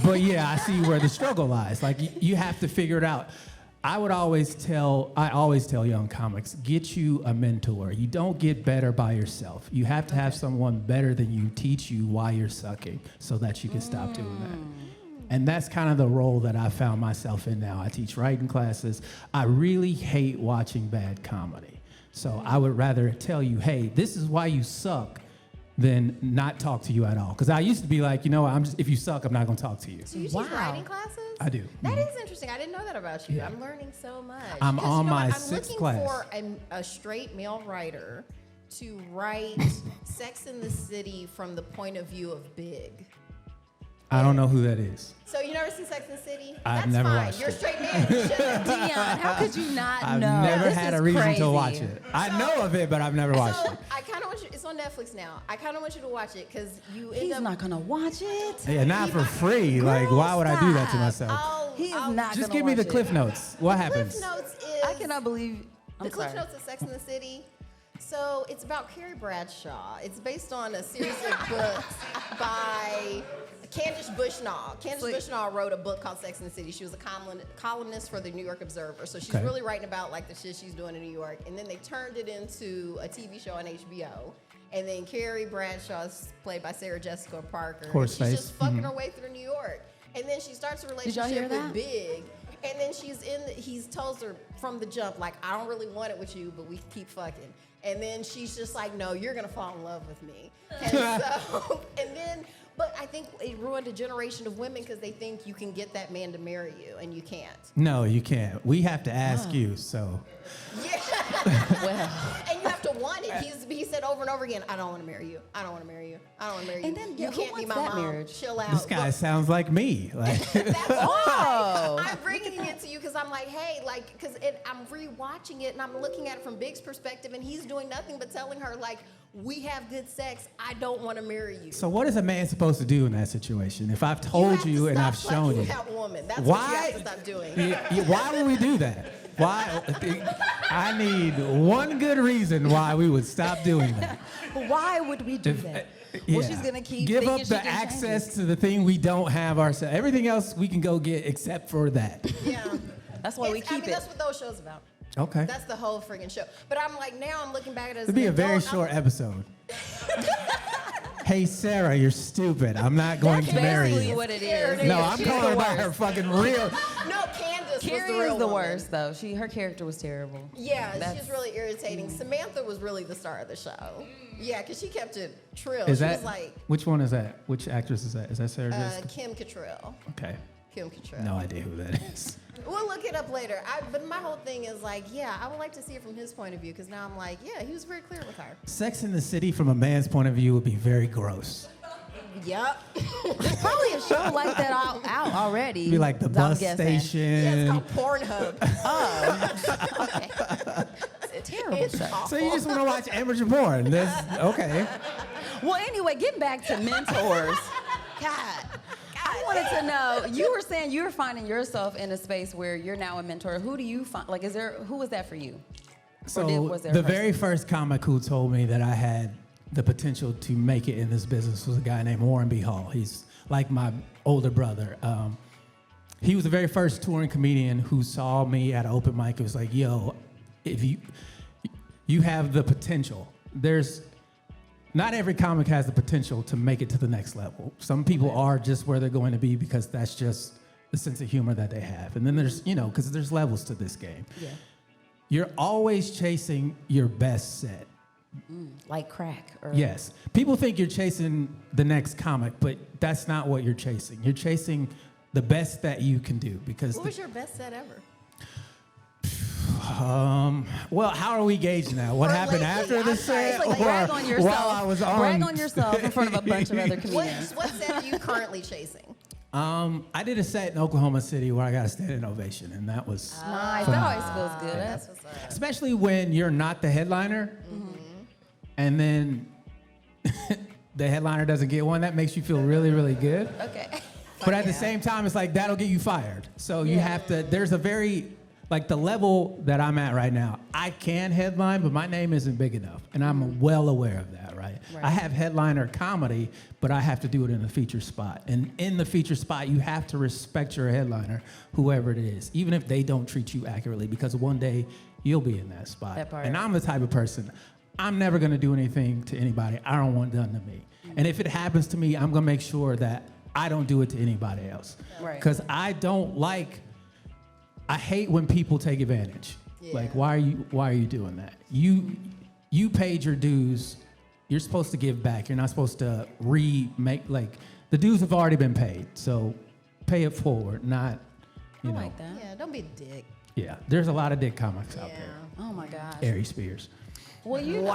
but yeah, I see where the struggle lies. Like, you have to figure it out. I always tell young comics, get you a mentor. You don't get better by yourself. You have to have someone better than you teach you why you're sucking so that you can stop doing that. And that's kind of the role that I found myself in now. I teach writing classes. I really hate watching bad comedy. So I would rather tell you, hey, this is why you suck, than not talk to you at all. Because I used to be like, you know, if you suck, I'm not going to talk to you. So you teach writing classes? I do. That is interesting. I didn't know that about you. Yeah. I'm learning so much. I'm on my I'm sixth looking class. for a straight male writer to write Sex in the City from the point of view of Big. I don't know who that is. So you never seen Sex in the City? I've That's never fine. watched You're a it. straight man. You shouldn't. Dion, how could you not I've know? never This had is a reason crazy. to watch it. I know of it, but I've never watched So it. I kind of want you. It's on Netflix now. I kind of want you to watch it because you end He's up. not gonna watch it. Yeah, not for free. Like, why would I do that to myself? He is I'll- not Just gonna give me the watch cliff it. notes. What happens? Cliff Notes is. I cannot believe. I'm The Cliff sorry. Notes of Sex in the City. So it's about Carrie Bradshaw. It's based on a series of books by Candace Bushnell. Candace Bushnell wrote a book called Sex in the City. She was a columnist for the New York Observer. So she's really writing about like the shit she's doing in New York. And then they turned it into a TV show on HBO. And then Carrie Bradshaw is played by Sarah Jessica Parker. Horse She's face. just fucking her way through New York. And then she starts a y'all relationship hear with that? Big. And then he's tells her from the jump, like, I don't really want it with you, but we keep fucking. And then she's just like, no, you're gonna fall in love with me. And so, but I think it ruined a generation of women because they think you can get that man to marry you, and you can't. No, you can't. We have to ask you, so. Yeah. Well, And you have to want it. He said over and over again, I don't want to marry you. I don't want to marry you. I don't want to marry you. And then, you who can't be wants my that mom. marriage? Chill out. This guy sounds like me. Like, That's Oh. why I'm bringing it to you because I'm like, hey, like, because I'm rewatching it and I'm looking at it from Big's perspective, and he's doing nothing but telling her, like, we have good sex. I don't want to marry you. so what is a man supposed to do in that situation? If I've told you and I've shown you. That woman. That's Why? what you have to stop doing. Why would we do that? Why? I need one good reason why we would stop doing that. why would we do that? Well, she's gonna keep give thinking up she the can change access it. to the thing we don't have ourselves. Everything else we can go get except for that. Yeah. That's why we keep it. That's what those shows about. Okay. That's the whole friggin' show. But I'm like, now I'm looking back at it as It'd be a an very adult, short episode. Hey Sarah, you're stupid. I'm not going to marry Basically you. what it is. No, I'm She's calling the about her worst. fucking real. No, Candace Carrie was the real is the woman. worst, though. Her character was terrible. Yeah, That's- she's really irritating. Samantha was really the star of the show. Yeah, because she kept it trill. Is she that was like which one is that? Which actress is that? Is that Sarah Jessica? Kim Cattrall. Okay. Kim Cattrall. No idea who that is. We'll look it up later. But my whole thing is like, yeah, I would like to see it from his point of view because now I'm like, yeah, he was very clear with her. Sex in the City from a man's point of view would be very gross. Yep. There's probably a show like that out already. It'd be like the I'm bus guessing. station. Yeah, it's called Pornhub. It's a terrible It's show. awful. So you just want to watch amateur porn? That's okay. Well, anyway, getting back to mentors. God, I wanted to know. You were saying you were finding yourself in a space where you're now a mentor. Who do you find? Like, who was that for you? So was there a the person? very first comic who told me that I had the potential to make it in this business was a guy named Warren B. Hall. He's like my older brother. He was the very first touring comedian who saw me at an open mic. It was like, yo, if you have the potential. Not every comic has the potential to make it to the next level. Some people are just where they're going to be because that's just the sense of humor that they have. And then there's, because there's levels to this game. Yeah. You're always chasing your best set. Like crack. Or Yes. People think you're chasing the next comic, but that's not what you're chasing. You're chasing the best that you can do because What was your best set ever? well, how are we gauging that? What Or happened lately, after the I'm set? It's like brag on yourself. While I was on? Brag on yourself in front of a bunch of other comedians. What set are you currently chasing? I did a set in Oklahoma City where I got a standing ovation, and that was Nice. That always feels good. That's what's up. especially when you're not the headliner, and then the headliner doesn't get one. That makes you feel really, really good. Okay. But at the same time, it's like that'll get you fired. So you have to. There's a very like the level that I'm at right now, I can headline, but my name isn't big enough. And I'm well aware of that, right? I have headliner comedy, but I have to do it in a feature spot. And in the feature spot, you have to respect your headliner, whoever it is, even if they don't treat you accurately, because one day you'll be in that spot. That part. And I'm the type of person, I'm never gonna do anything to anybody I don't want done to me. And if it happens to me, I'm gonna make sure that I don't do it to anybody else. Right. Because I hate when people take advantage. Yeah. Like, why are you doing that? You paid your dues. You're supposed to give back. You're not supposed to the dues have already been paid. So pay it forward, not, I like that. Yeah, don't be a dick. Yeah, there's a lot of dick comics out Yeah. there. Oh my gosh. Ari Spears. Well, you know,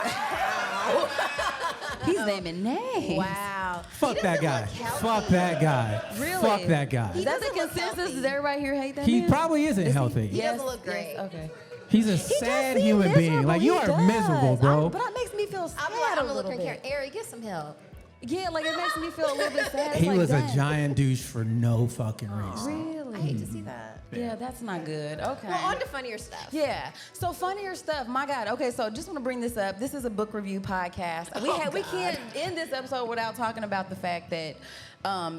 he's naming names. Wow. Fuck that guy. Fuck that guy. Really? Fuck that guy. Is that the doesn't look consensus? healthy. Does everybody here hate that He man? probably isn't healthy. He doesn't look great. Okay. He's a sad human being. Like, you are miserable, bro. But that makes me feel sad I'm a gonna look little here. bit. Ari, get some help. Yeah, like it makes me feel a little bit sad. He It's like, was a dang. giant douche for no fucking reason. Really? I hate to see that. Yeah, that's not good. Okay. Well, on to funnier stuff. Yeah. So funnier stuff. My God. Okay. So just want to bring this up. This is a book review podcast. We can't end this episode without talking about the fact that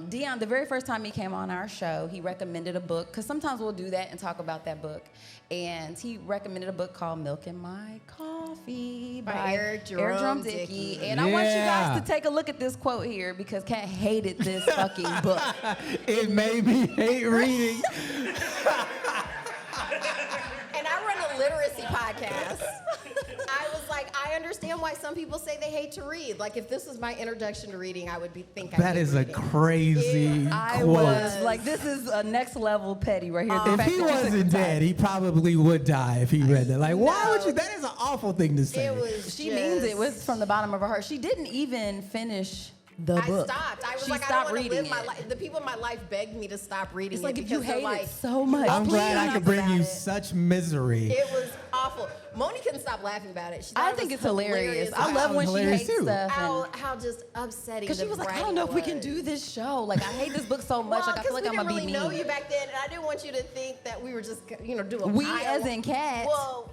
Dion, the very first time he came on our show, he recommended a book because sometimes we'll do that and talk about that book. And he recommended a book called Milk in My Coffee by Eric Jerome Dickey. Dickey. And I want you guys Yeah. to take a look at this quote here because Kat hated this fucking book. It made me hate reading. And I run a literacy podcast. I was like, I understand why some people say they hate to read. Like, if this was my introduction to reading, I would think I That hate is a reading. crazy I quote. was like, this is a next level petty right here. The If fact he that you took the wasn't time. dead, he probably would die if he read that. Like, why No. would you? That is an awful thing to say. It was She just, means it was from the bottom of her heart. She didn't even finish the I book. stopped. I was She like, I stopped don't want to reading live my it. life. The people in my life begged me to stop reading It's it like if you because they're hate like, it so much. I'm glad I please could bring about you it. such misery. It was awful. Moni couldn't stop laughing about it. She thought I it think was it's hilarious. I I love was when she hilarious hates too. stuff. How just upsetting. Because she the was like, I writing don't know if we can was. do this show. Like, I hate this book so much. Well, like, I feel like we I'm didn't going to really be know mean. you back then, and I didn't want you to think that we were just, doing. We as in Kat. Well,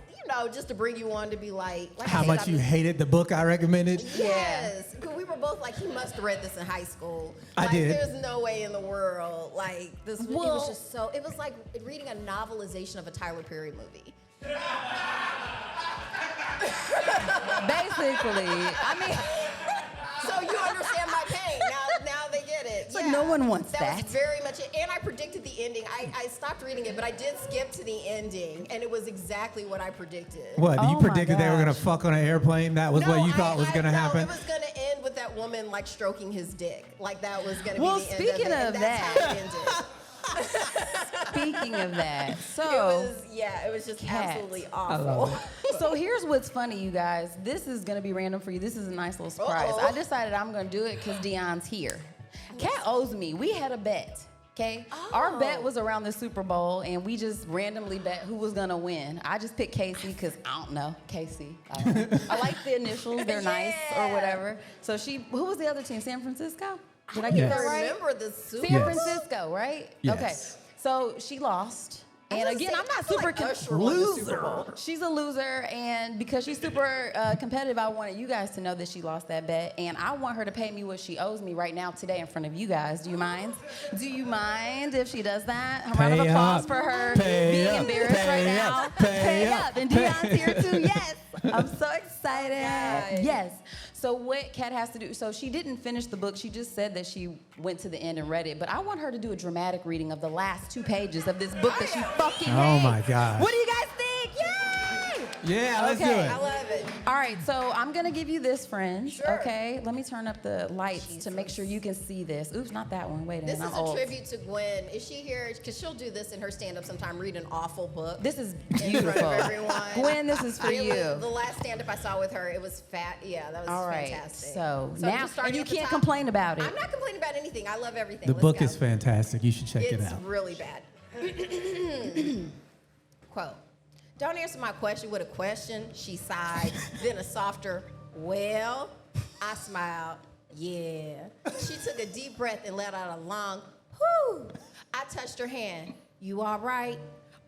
just to bring you on to be like How I much said, you hated the book I recommended? Yes, because we were both like, he must have read this in high school. I Like, did. There's no way in the world. Like this, it Well- was just so. It was like reading a novelization of a Tyler Perry movie. Basically. I mean, So you understand my pain. Now they get it. it's like no one wants That that. was very much it. And I predicted the ending. I stopped reading it, but I did skip to the ending, and it was exactly what I predicted. What, Oh you my predicted they were going to gosh. fuck on an airplane? That was what you thought was going to happen? No, it was going to end with that woman like stroking his dick. Like that was going to Well, be the end speaking of it. of and that's that- how it ended. Speaking of that, It so was just Kat. absolutely I awful. love it. so here's what's funny, you guys. This is gonna be random for you. This is a nice little surprise. Uh-oh. I decided I'm gonna do it because Dion's here. Kat owes me. We had a bet. Okay, our bet was around the Super Bowl, and we just randomly bet who was gonna win. I just picked Casey because I don't know Casey. I like the initials; they're nice or Yeah. whatever. So who was the other team? San Francisco. Did I I get Yes. that right? remember the Super San Yes. Francisco, right? Yes. Okay. So she lost. And was again, gonna I'm say, not I feel super like Usher won the Super Bowl. She's a loser, and because she's super competitive, I wanted you guys to know that she lost that bet, and I want her to pay me what she owes me right now today in front of you guys. Do you mind? Do you mind if she does that? A round of Pay applause up. for her Pay being up. embarrassed Pay right up. now. Pay Pay up. up, and Dion's here too. Yes, I'm so excited. God. Yes. So what Kat has to do, so she didn't finish the book. She just said that she went to the end and read it. But I want her to do a dramatic reading of the last 2 pages of this book that she fucking Oh hates. my God. What do you guys think? Yay! Yeah, let's do Okay. it. I love it. All right, so I'm gonna give you this, friends. Sure. Okay, let me turn up the lights to make sure you can see this. Oops, not that one. Wait a minute, This is I'm a old. tribute to Gwen. Is she here? Because she'll do this in her stand-up sometime. Read an awful book. This is in front beautiful. of everyone. Gwen, this is for It was- you. The last stand-up I saw with her, it was fat. Yeah, that was All right, fantastic. so I'm now, just starting and you at the can't top. complain about it. I'm not complaining about anything. I love everything. The Let's book go. is fantastic. You should check it It's out. really bad. Quote, don't answer my question with a question, she sighed, then a softer, well, I smiled, yeah. She took a deep breath and let out a long, whoo. I touched her hand, you all right?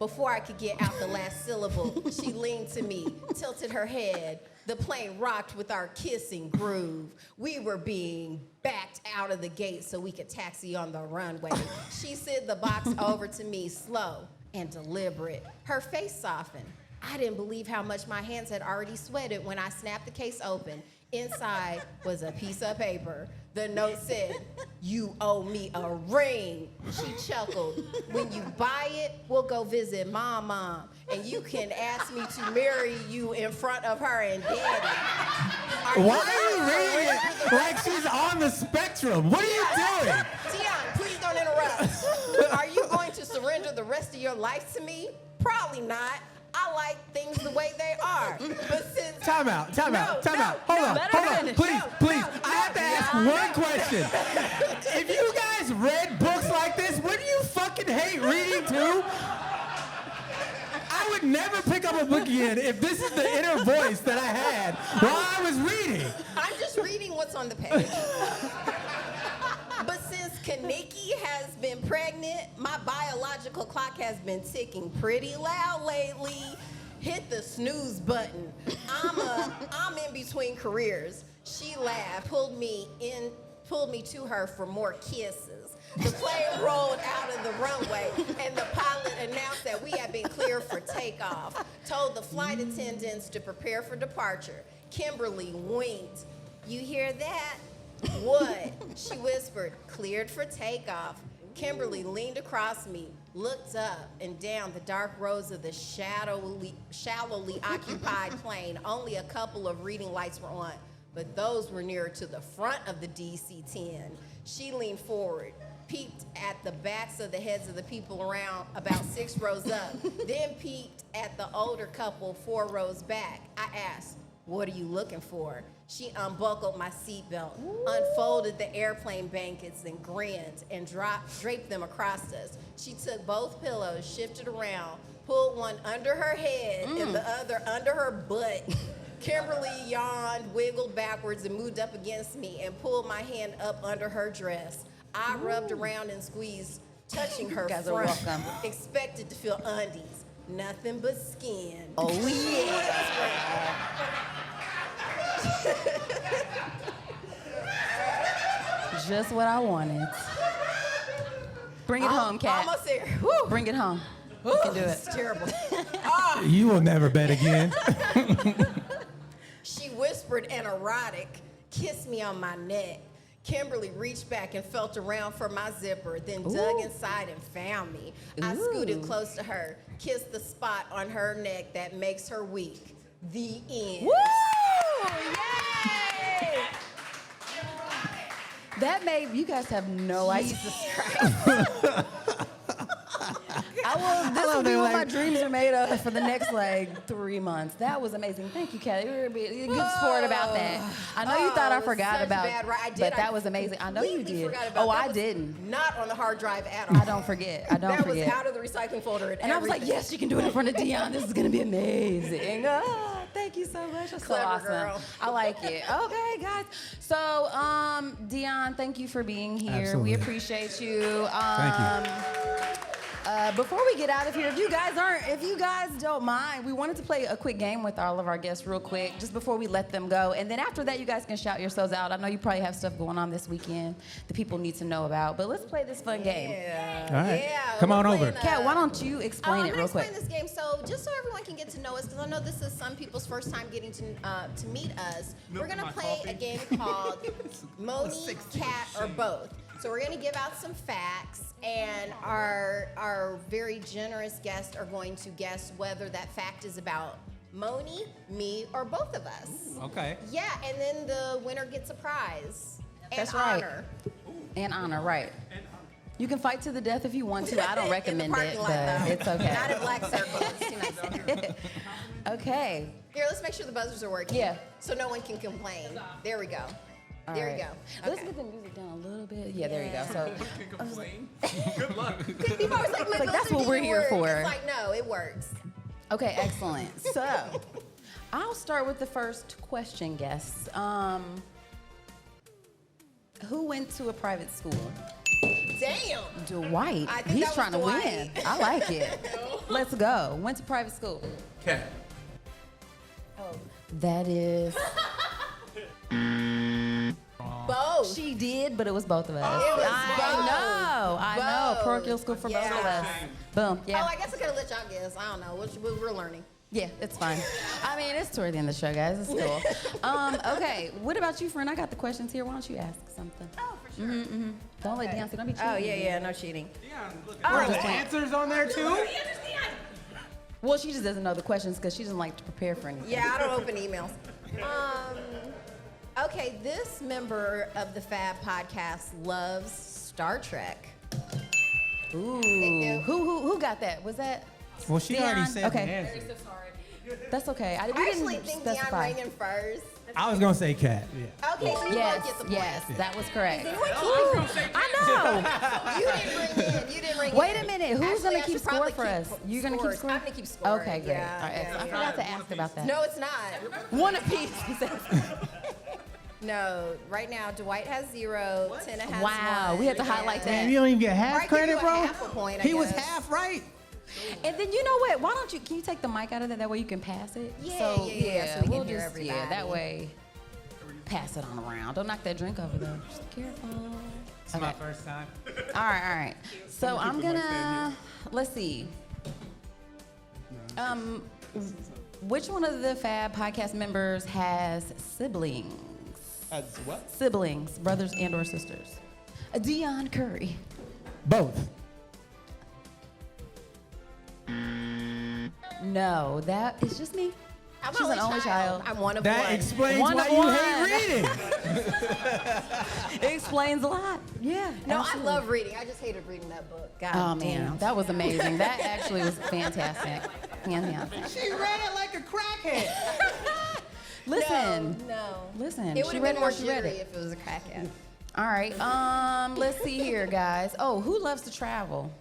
Before I could get out the last syllable, she leaned to me, tilted her head. The plane rocked with our kissing groove. We were being backed out of the gate so we could taxi on the runway. She slid the box over to me, slow and deliberate. Her face softened. I didn't believe how much my hands had already sweated when I snapped the case open. Inside was a piece of paper. The note said, "You owe me a ring." She chuckled. "When you buy it, we'll go visit Mom, and you can ask me to marry you in front of her and Daddy." Why are you reading it like she's on the spectrum? What are you doing? Dion, please don't interrupt. Are you going to surrender the rest of your life to me? Probably not. I like things the way they are. But since Time out. Hold on. Please. I have to ask one question. If you guys read books like this, wouldn't you fucking hate reading too? I would never pick up a book again if this is the inner voice that I had while I was reading. I'm just reading what's on the page. But since Kaniki has been pregnant, my biological clock has been ticking pretty loud lately. Hit the snooze button. I'm in between careers. She laughed, pulled me to her for more kisses. The plane rolled out of the runway, and the pilot announced that we had been cleared for takeoff. Told the flight attendants to prepare for departure. Kimberly winked. "You hear that?" "What?" She whispered. "Cleared for takeoff." Kimberly leaned across me, looked up and down the dark rows of the shallowly occupied plane. Only a couple of reading lights were on, but those were nearer to the front of the DC-10. She leaned forward, peeked at the backs of the heads of the people around about 6 rows up, then peeked at the older couple 4 rows back. I asked, "What are you looking for?" She unbuckled my seatbelt, unfolded the airplane blankets and grinned and draped them across us. She took both pillows, shifted around, pulled one under her head and the other under her butt. Kimberly yawned, wiggled backwards and moved up against me and pulled my hand up under her dress. I rubbed around and squeezed, touching her guys are front. welcome. Expected to feel undies. Nothing but skin. Oh, yeah. Just what I wanted. Bring it home, Kat. Almost there. Bring it home. You can do it. It's terrible. You will never bet again. She whispered an erotic, "Kiss me on my neck." Kimberly reached back and felt around for my zipper, then dug inside and found me. I scooted close to her, kissed the spot on her neck that makes her weak. The end. Woo! Yay! That made, you guys have no idea. This will be what my dreams are made of for the next 3 months. That was amazing. Thank you, Kelly. You were a good sport about that. I know you thought I forgot about it, but that was amazing. I know you did. Oh, I didn't. Not on the hard drive at all. I don't forget. That was out of the recycling folder and I was like, yes, you can do it in front of Dion. This is going to be amazing. Thank you so much. That's Clever so awesome. girl. I like it. Okay, guys. So, Dion, thank you for being here. Absolutely. We appreciate you. Thank you. Before we get out of here, if you guys don't mind, we wanted to play a quick game with all of our guests real quick, just before we let them go. And then after that, you guys can shout yourselves out. I know you probably have stuff going on this weekend that people need to know about, but let's play this fun game. All right. Yeah, Come on we're over. playing, Kat, why don't you explain it real quick? I'm gonna explain this game, so just so everyone can get to know us, because I know this is some people's first time getting to meet us. We're gonna play a game called Moni, Kat, or Both. So we're gonna give out some facts, and our very generous guests are going to guess whether that fact is about Moni, me, or both of us. Okay. Yeah, and then the winner gets a prize. That's and right. honor. And honor, right. You can fight to the death if you want to. I don't recommend it, lot, but though. it's okay. Not in black circles. Too nice. Okay. Here, let's make sure the buzzers are working. Yeah. So no one can complain. There we go. All There right. you go. Let's Okay. get the music down a little bit. Yeah, there you go. So Good luck. People always like, Like, that's what we're here for. It's like, no, it works. Okay, excellent. So, I'll start with the first question, guests. Who went to a private school? Damn. Dwight. I think He's that was trying to Dwight. win. I like it. Let's go. Went to private school. Kat. That is. Both. She did, but it was both of us. It was I know. both. Parochial school for both of Yeah. us. Boom. Yeah. Oh, I guess I could have let y'all guess. I don't know. We're learning. Yeah, it's fine. I mean, it's toward the end of the show, guys. It's cool. Okay, what about you, friend? I got the questions here. Why don't you ask something? Oh, for sure. Don't let Deon say, don't be cheating. Oh, yeah, no cheating. Are the answers on there too? Well, she just doesn't know the questions because she doesn't like to prepare for anything. Yeah, I don't open emails. Okay, this member of the F.A.B podcast loves Star Trek. Ooh. you. Who got that? Was that? Well, she already Deon? said Okay. the answer. That's okay. We I actually didn't think specify. Deon rang in first. I was gonna say Kat. Yeah. Okay, so you Yes, both get the point. yes, that was correct. Anyone Ooh, I You didn't ring in. You didn't ring know. Wait a minute. Who's Actually, gonna I keep should score probably for us? You're gonna keep scores. score? I'm gonna keep score. Okay, great. Yeah, All right, yeah, I yeah. forgot to ask about that. No, it's not. One apiece. No, right now Dwight has 0, Tina has Wow, 1. we have to highlight Damn, that. you don't even get Or I half give credit, you a bro. half a point, I He was guess. half right. And then you know what? Why don't you? Can you take the mic out of there? That way you can pass it. Yeah, So, yeah, so we we'll can hear just, everybody. Yeah, that way. Pass it on around. Don't knock that drink over though. Just careful. It's my first time. All right. So I'm gonna. Let's see. Which one of the F.A.B podcast members has siblings? As what? Siblings, brothers and/or sisters. Deon Curry. Both. No, that is just me. I'm She's an only child. I'm one of That one. explains One why of you one. hate reading. It explains a lot. Yeah. No, absolutely. I love reading. I just hated reading that book. God Oh damn. man, that was amazing. That actually was fantastic. Yeah. She read it like a crackhead. Listen. No. Listen. It would she have read been it more or she read jittery it. if it was a crackhead. All right. Let's see here, guys. Oh, who loves to travel?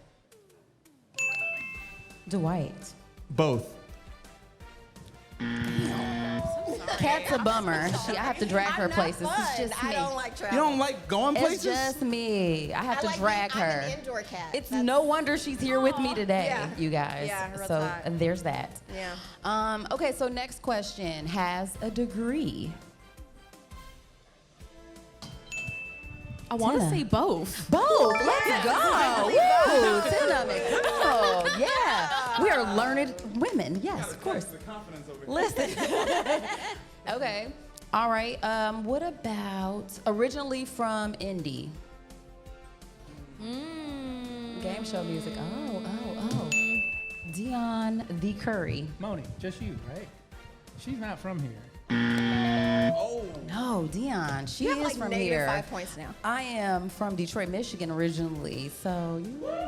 Dwight. Both. Kat's a bummer. I have to drag her I'm not places. fun. It's just me. I don't like You travel. don't like going It's places? just me. I have to drag I'm her. an indoor cat. It's That's- no wonder she's here with me today, Yeah. you guys. Yeah, real so talk. there's that. Yeah. Okay, so next question. Has a degree. I want to Tina. say both. Both. Let's go. Woo, Tina McConnell. Yeah. We are learned women. Yes, of course. Listen. Okay. All right. What about originally from Indy? Game show music. Oh. Deon the Curry. Moni, just you, right? She's not from here. No, Deon. She You have is like from negative here. 5 points now. I am from Detroit, Michigan originally. So,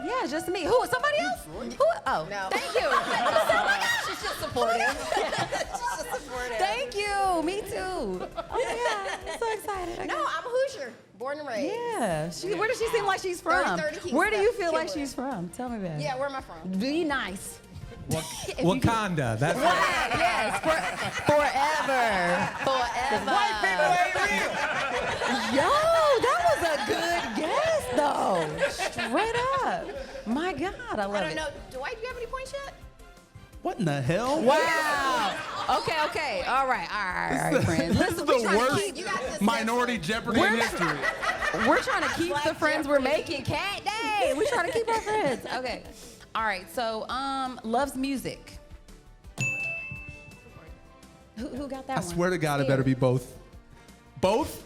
yeah, just me. Who? Somebody else? Who? Oh, No. thank you. She's just supportive. She's just supportive. Thank you. Me too. Oh my God, I'm so excited. Okay. No, I'm a Hoosier. Born and raised. Yeah. Where does she seem like she's from? 30 Keys, Where do you feel like Killer. she's from? Tell me about it. Yeah, where am I from? Be nice. Wakanda. That's Yes. Forever. white people ain't real. Yo, that was a good guess, though. Straight up. My God, I love I don't it. know. Dwight, do you have any points yet? What in the hell? Wow. Okay. All right, friends. This is Listen, the we're trying to worst keep- You got this. Minority next Jeopardy in history. We're trying to keep the Black friends we're Jeopardy. making. Cat day. We're trying to keep our friends. Okay. All right. So, loves music. Who got that I one? swear to God, it Scared. better be both. Both?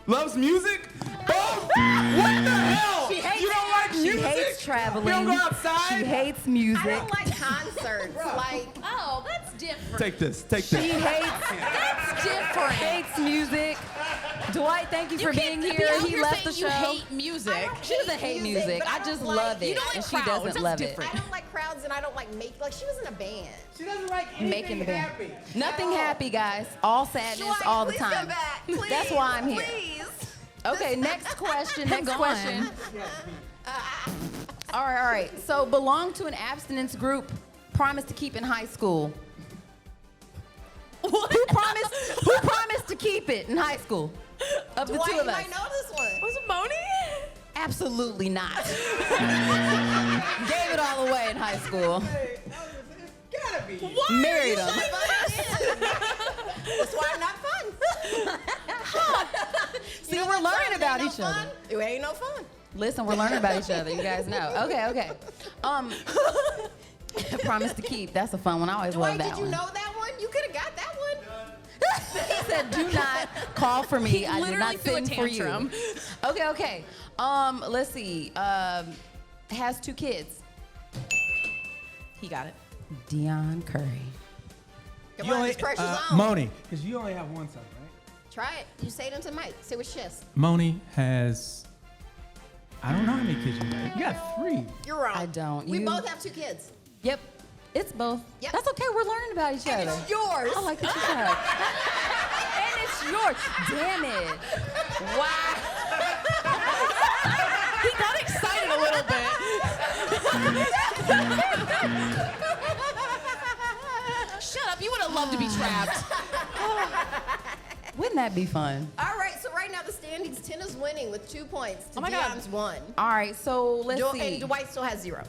Loves music? Both? What the hell? She hates, you don't like she music? hates traveling. You don't go outside? She hates music. I don't like concerts. Like, Oh, that's different. Take this. She hates. That's different. Hates music. Dwight, thank you for being can't here. be out He here left the saying show. you hate music. She doesn't hate music. but I I just don't like- love it, you don't like and she crowds. doesn't That's love different. I don't like crowds and I don't like make. Like, she was in a band. She doesn't like it. Making the band. Nothing happy, guys. All sadness, Dwight, all the please time. come back. Please, That's why I'm here. Please. Okay, next question. Next Go question. All right. So, belong to an abstinence group. Promised to keep in high school. Who promised to keep it in high school? Of the Dwight, two of you us. might know this one. Was it Moni? Absolutely not. Gave it all away in high school. Gotta be. Why? Married him. That's why I'm not fun. See, we're learning about each other. It ain't no fun. Listen, we're learning about each other. You guys know. Okay. Promise to keep. That's a fun one. I always love Dwight, that did you one. know that one? You could have got that one. He said, "Do not call for me. I did literally not threw a send for you." tantrum. Okay. Let's see. Has 2 kids. He got it. Dion Curry. Come on, this pressure's on. Moni, because you only have one son, right? Try it. You say it into the mic. Say it with chest. Moni has, I don't know how many kids you got. You got 3. You're wrong. I don't. We You- both have 2 kids. Yep. It's both. Yep. That's okay. We're learning about each And other. it's yours. I like that you said. And it's yours. Damn it. Wow. He got excited a little bit. Shut up. You would have loved to be trapped. Wouldn't that be fun? All right, so right now the standings, Tina's winning with 2 points to Oh my God. Dion's 1. All right. So let's And see. Dwight still has 0.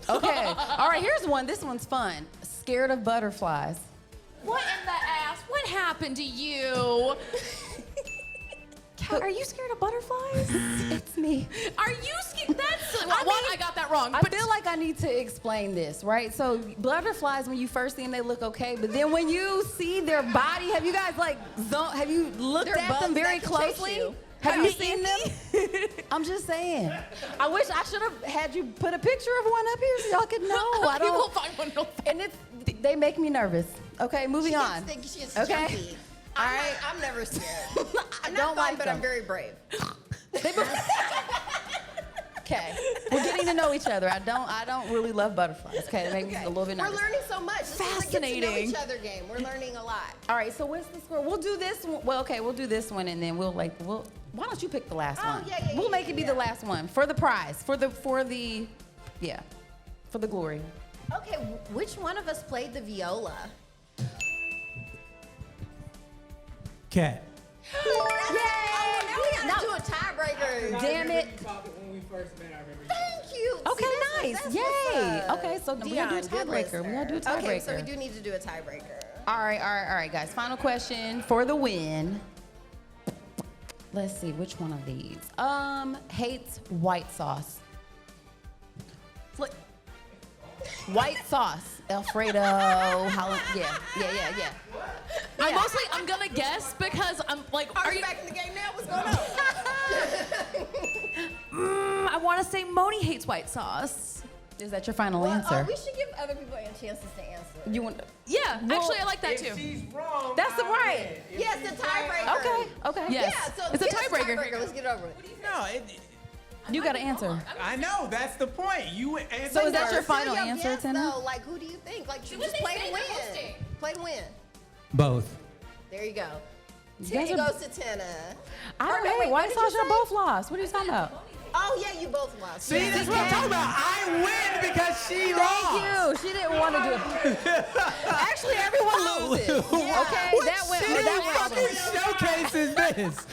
Okay. All right. Here's one. This one's fun. Scared of butterflies. What in the ass? What happened to you? Kat, are you scared of butterflies? It's me. Are you scared? That's I one. mean, I got that wrong. I But feel like I need to explain this, right? So butterflies, when you first see them, they look okay, but then when you see their body, have you guys have you looked They're at them bugs very that can chase closely? you. Have you seen them? I'm just saying. I wish I should have had you put a picture of one up here so y'all could know. I we will don't. find one real fast. And they make me nervous. Okay, moving on. She is Okay. jumpy. All right. I'm never scared. I'm don't not fun, like but them. I'm very brave. Okay, we're getting to know each other. I don't really love butterflies. Okay, it makes me a little bit We're nervous. learning so much. This is a get to know Fascinating. each other game. We're learning a lot. All right, so what's the score? We'll do this one. Well, okay, we'll do this one, and then why don't you pick the last Oh, one? yeah, We'll make it be the last one for the prize, for the glory. Okay, which one of us played the viola? Kat. Yay! Oh, now we gotta do a tiebreaker. Damn it. When we first met, I remember. Thank you. Okay, See, nice. that's Yay. what's up. Okay, so we gotta do a Dion, good tiebreaker. We gotta do a listener. Okay, so we tiebreaker. do need to do a tiebreaker. All right, guys. Final question for the win. Let's see, which one of these? Hates white sauce. White sauce. Alfredo. Yeah. I'm gonna guess because I'm like, Are you back in the game now? What's going on? I want to say Moni hates white sauce. Is that your final Well, answer? we should give other people chances to answer. You want? Yeah, actually, I like that too. If she's wrong, That's the I right. win. If Yes, she's the tiebreaker. Okay. Yes. Yeah, so It's a yes, tiebreaker. Let's get it over with. No, You got to answer. I know. That's the point. You answer So is that your first. final Say answer, yes, Tina? though. Like, who do you think? Like, you just play to win. Play to win. Both. There you go. You Tina guys are- goes to Tina. I Or don't no, hate wait, what white did sauce. you Y'all say? both lost. What are you talking about? Oh, yeah, you both lost. See, Yeah. that's what I'm talking about. I win because she Thank lost. you. She didn't want to do it. Actually, everyone loses. Okay, What that went. shitty That went. fucking showcase is this?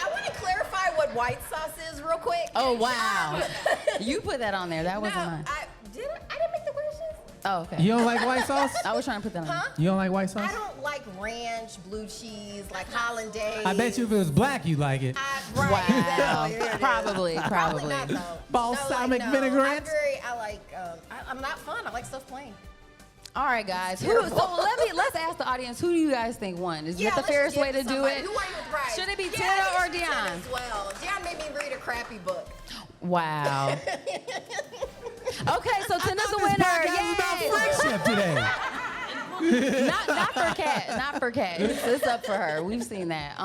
I want to clarify what white sauce is real quick. Oh wow. You put that on there. That No, wasn't mine. I didn't make the questions. Oh, okay. You don't like white sauce? I was trying to put that on. Huh? You don't like white sauce? I don't like ranch, blue cheese, like hollandaise. I bet you if it was black, you'd like it. Right, Wow. exactly. There it is. Probably. not, though. Balsamic no. vinaigrette? I'm not fun. I like stuff plain. All right, guys. So let's ask the audience. Who do you guys think won? Is that the let's fairest give way to do somebody. it? Who won the prize? Should it be Yeah, Tina I or think it's Tina Dion? as well. Dion made me read a crappy book. Wow. Okay, so Tina's the This winner. podcast is about Yay! friendship today. Not for Kat. Not for Kat. It's up for her. We've seen that.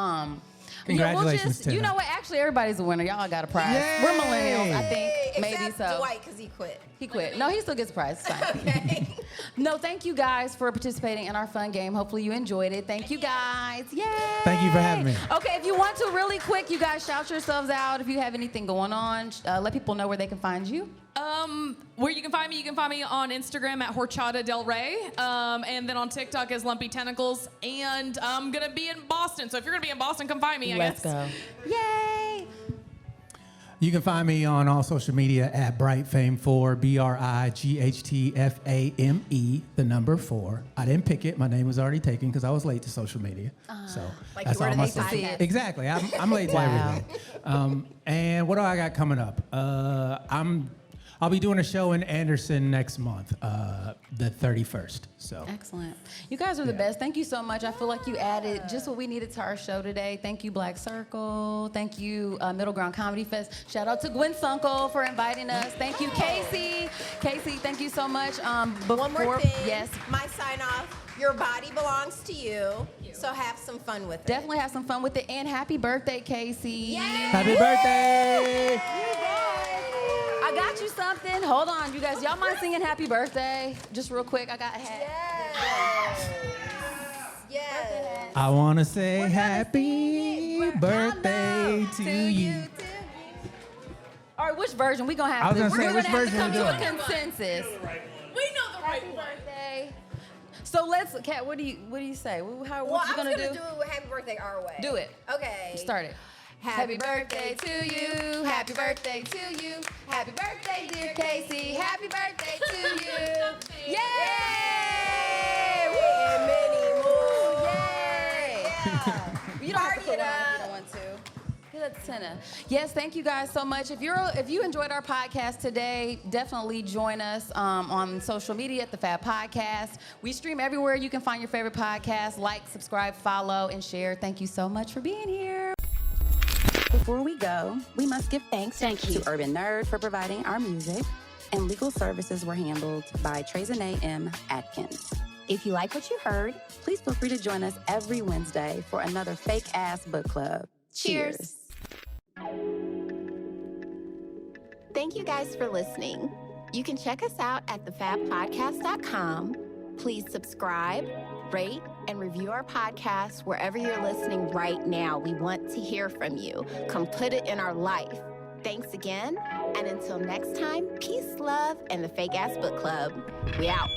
Congratulations, You Tina. know what? Actually, everybody's a winner. Y'all got a prize. Yay! We're millennials, I think. Yay, Maybe except so. Dwight, because he quit. He quit. No, he still gets a prize. It's fine. Okay. No, thank you guys for participating in our fun game. Hopefully you enjoyed it. Thank you guys. Yay! Thank you for having me. Okay, if you want to really quick, you guys shout yourselves out. If you have anything going on, let people know where they can find you. Where you can find me on Instagram at Horchata Del Rey, and then on TikTok as Lumpy Tentacles. And I'm gonna be in Boston, so if you're gonna be in Boston, come find me. Let's go. Yay! You can find me on all social media at BrightFame4, BRIGHTFAME, the number 4. I didn't pick it. My name was already taken because I was late to social media. So Like that's you were all to my the social. podcast. Exactly. I'm late to everything. And what do I got coming up? I'll be doing a show in Anderson next month, the 31st. So Excellent. You guys are the best. Thank you so much. I feel like you added just what we needed to our show today. Thank you, Black Circle. Thank you, Middle Ground Comedy Fest. Shout out to Gwen Sunkel for inviting us. Thank you, Casey. Casey, thank you so much. One more thing. Yes. My sign off. Your body belongs to you. So have some fun with it. Definitely have some fun with it. And happy birthday, Casey. Yay! happy birthday! I got you something. Hold on, you guys. Y'all mind singing happy birthday? Just real quick. I got a hat. Yes. I want to say happy birthday to you. All right, which version? We're going to I have was to, gonna say, we're which gonna have to version come we to a doing? consensus. We know the right one. Birthday. So let's, Kat, what do you say? How, Well, what you I was gonna gonna do? do it with happy birthday our way. Do it. Okay. Start it. Happy birthday to you. Happy birthday to you. Happy birthday, dear Casey. Happy birthday to you. Yay! And many more. Yay! You don't have to put one on if you don't want to. Get that tenor. Yes, thank you guys so much. If you enjoyed our podcast today, definitely join us on social media at the F.A.B Podcast. We stream everywhere you can find your favorite podcast. Like, subscribe, follow, and share. Thank you so much for being here. Before we go, we must give thanks to Urban Nerd for providing our music, and legal services were handled by Trezene M. Atkins. If you like what you heard, please feel free to join us every Wednesday for another fake-ass book club. Cheers. Thank you guys for listening. You can check us out at thefabpodcast.com. Please subscribe, rate, and review our podcast wherever you're listening right now. We want to hear from you. Come put it in our life. Thanks again, and until next time, peace, love, and the Fake Ass Book Club. We out.